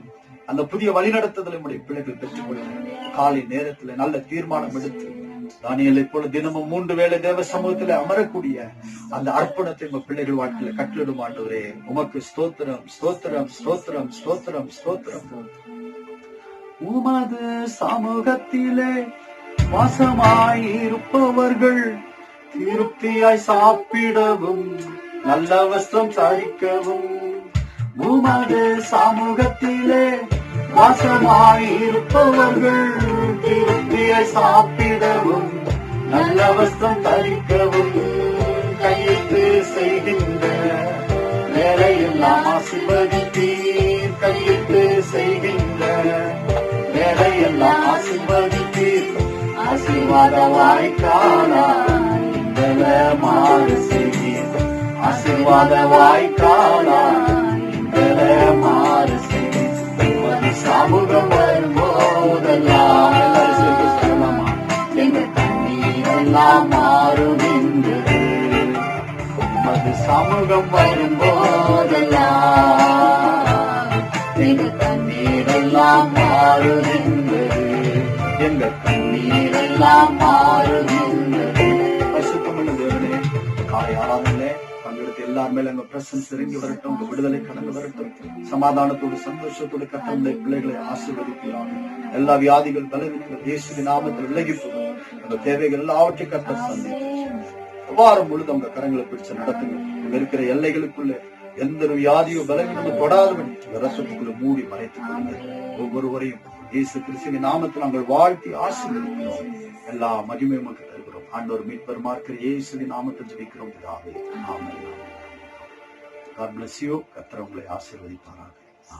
அந்த புதிய வழிநடத்துதலை உடைய பிள்ளைகள் பெற்றுக் கொள்ளுங்க. காலை நேரத்துல நல்ல தீர்மானம் எடுத்து தானியேலை போல தினமும் 3 வேளை தேவ சமூகத்துல அமரக்கூடிய அந்த அர்ப்பணத்தை உங்க பிள்ளைகள் வாழ்க்கையில கட்டளிடும். ஆண்டவரே, உமக்கு ஸ்தோத்திரம், ஸ்தோத்திரம், ஸ்தோத்திரம், ஸ்தோத்திரம், ஸ்தோத்திரம். உமது சமூகத்திலே வாசமாயிருப்பவர்கள் திருப்தியாய் சாப்பிடவும் நல்ல வஸ்திரம் தரிக்கவும். உமது சமூகத்திலே வாசமாயிருப்பவர்கள் திருப்தியாய் சாப்பிடவும் நல்ல வஸ்திரம் தரிக்கவும். கையிட்டு செய்கின்ற வேலையெல்லாம் ஆசீர்வதித்தீர். கையிட்டு செய்கின்ற வேலையெல்லாம் ஆசீர்வதித்தீர். ஆசீர்வாத வாய்க்காலாய் மாறு செய்தீர். ஆசீர்வாத வாய்க்காலாய் மாறு செய்தீர். சமூகம் வரும்போதெல்லாம் எங்க கண்ணீரெல்லாம் மாறும் என்று. உமது சமூகம் வரும்போதெல்லாம் எங்க கண்ணீர் எல்லாம் மாறுகின்றது, எங்கள் கண்ணீரெல்லாம் மாறுகின்றது. பரிசுத்தமுள்ள தேவனே, காலை ஆராதனை பங்கெடுத்து எல்லார் மேல எங்க பிரசன்ஸ் இறங்கி வரட்டும், உங்க விடுதலை கடந்து வரட்டும். சமாதானத்தோடு சந்தோஷத்தோடு கத்தமுடைய பிள்ளைகளை ஆசீர்வதிக்கிறாங்க. எல்லா வியாதிகள் பலவீனங்கள் இயேசுவின் நாமத்தில் விலகி போகும். அந்த தேவைகள் எல்லாவற்றையும் கத்த சந்திக்கும். வாரம் முழுது உங்க கரங்களை பிடிச்சு நடத்துங்க. இங்க இருக்கிற எல்லைகளுக்குள்ள எந்த ஒரு வியாதியோ பலவீனமோ தொடாதபடி ரசத்துக்குள்ள மூடி மறைத்துக் கொள்ளுங்க. ஒவ்வொருவரையும் இயேசு கிறிஸ்துவின் நாமத்தில் நாங்கள் வாழ்த்தி ஆசீர்வதிக்கிறோம். எல்லா மகிமையும் நமக்கு தருகிறோம். ஆண்டவர் மீட்பர் மார்க்கிற இயேசுவின் நாமத்தில் ஜெபிக்கிறோம் பிதாவே. ஆமென். God bless you. கர்த்தர் உங்களை ஆசீர்வதிப்பாராக.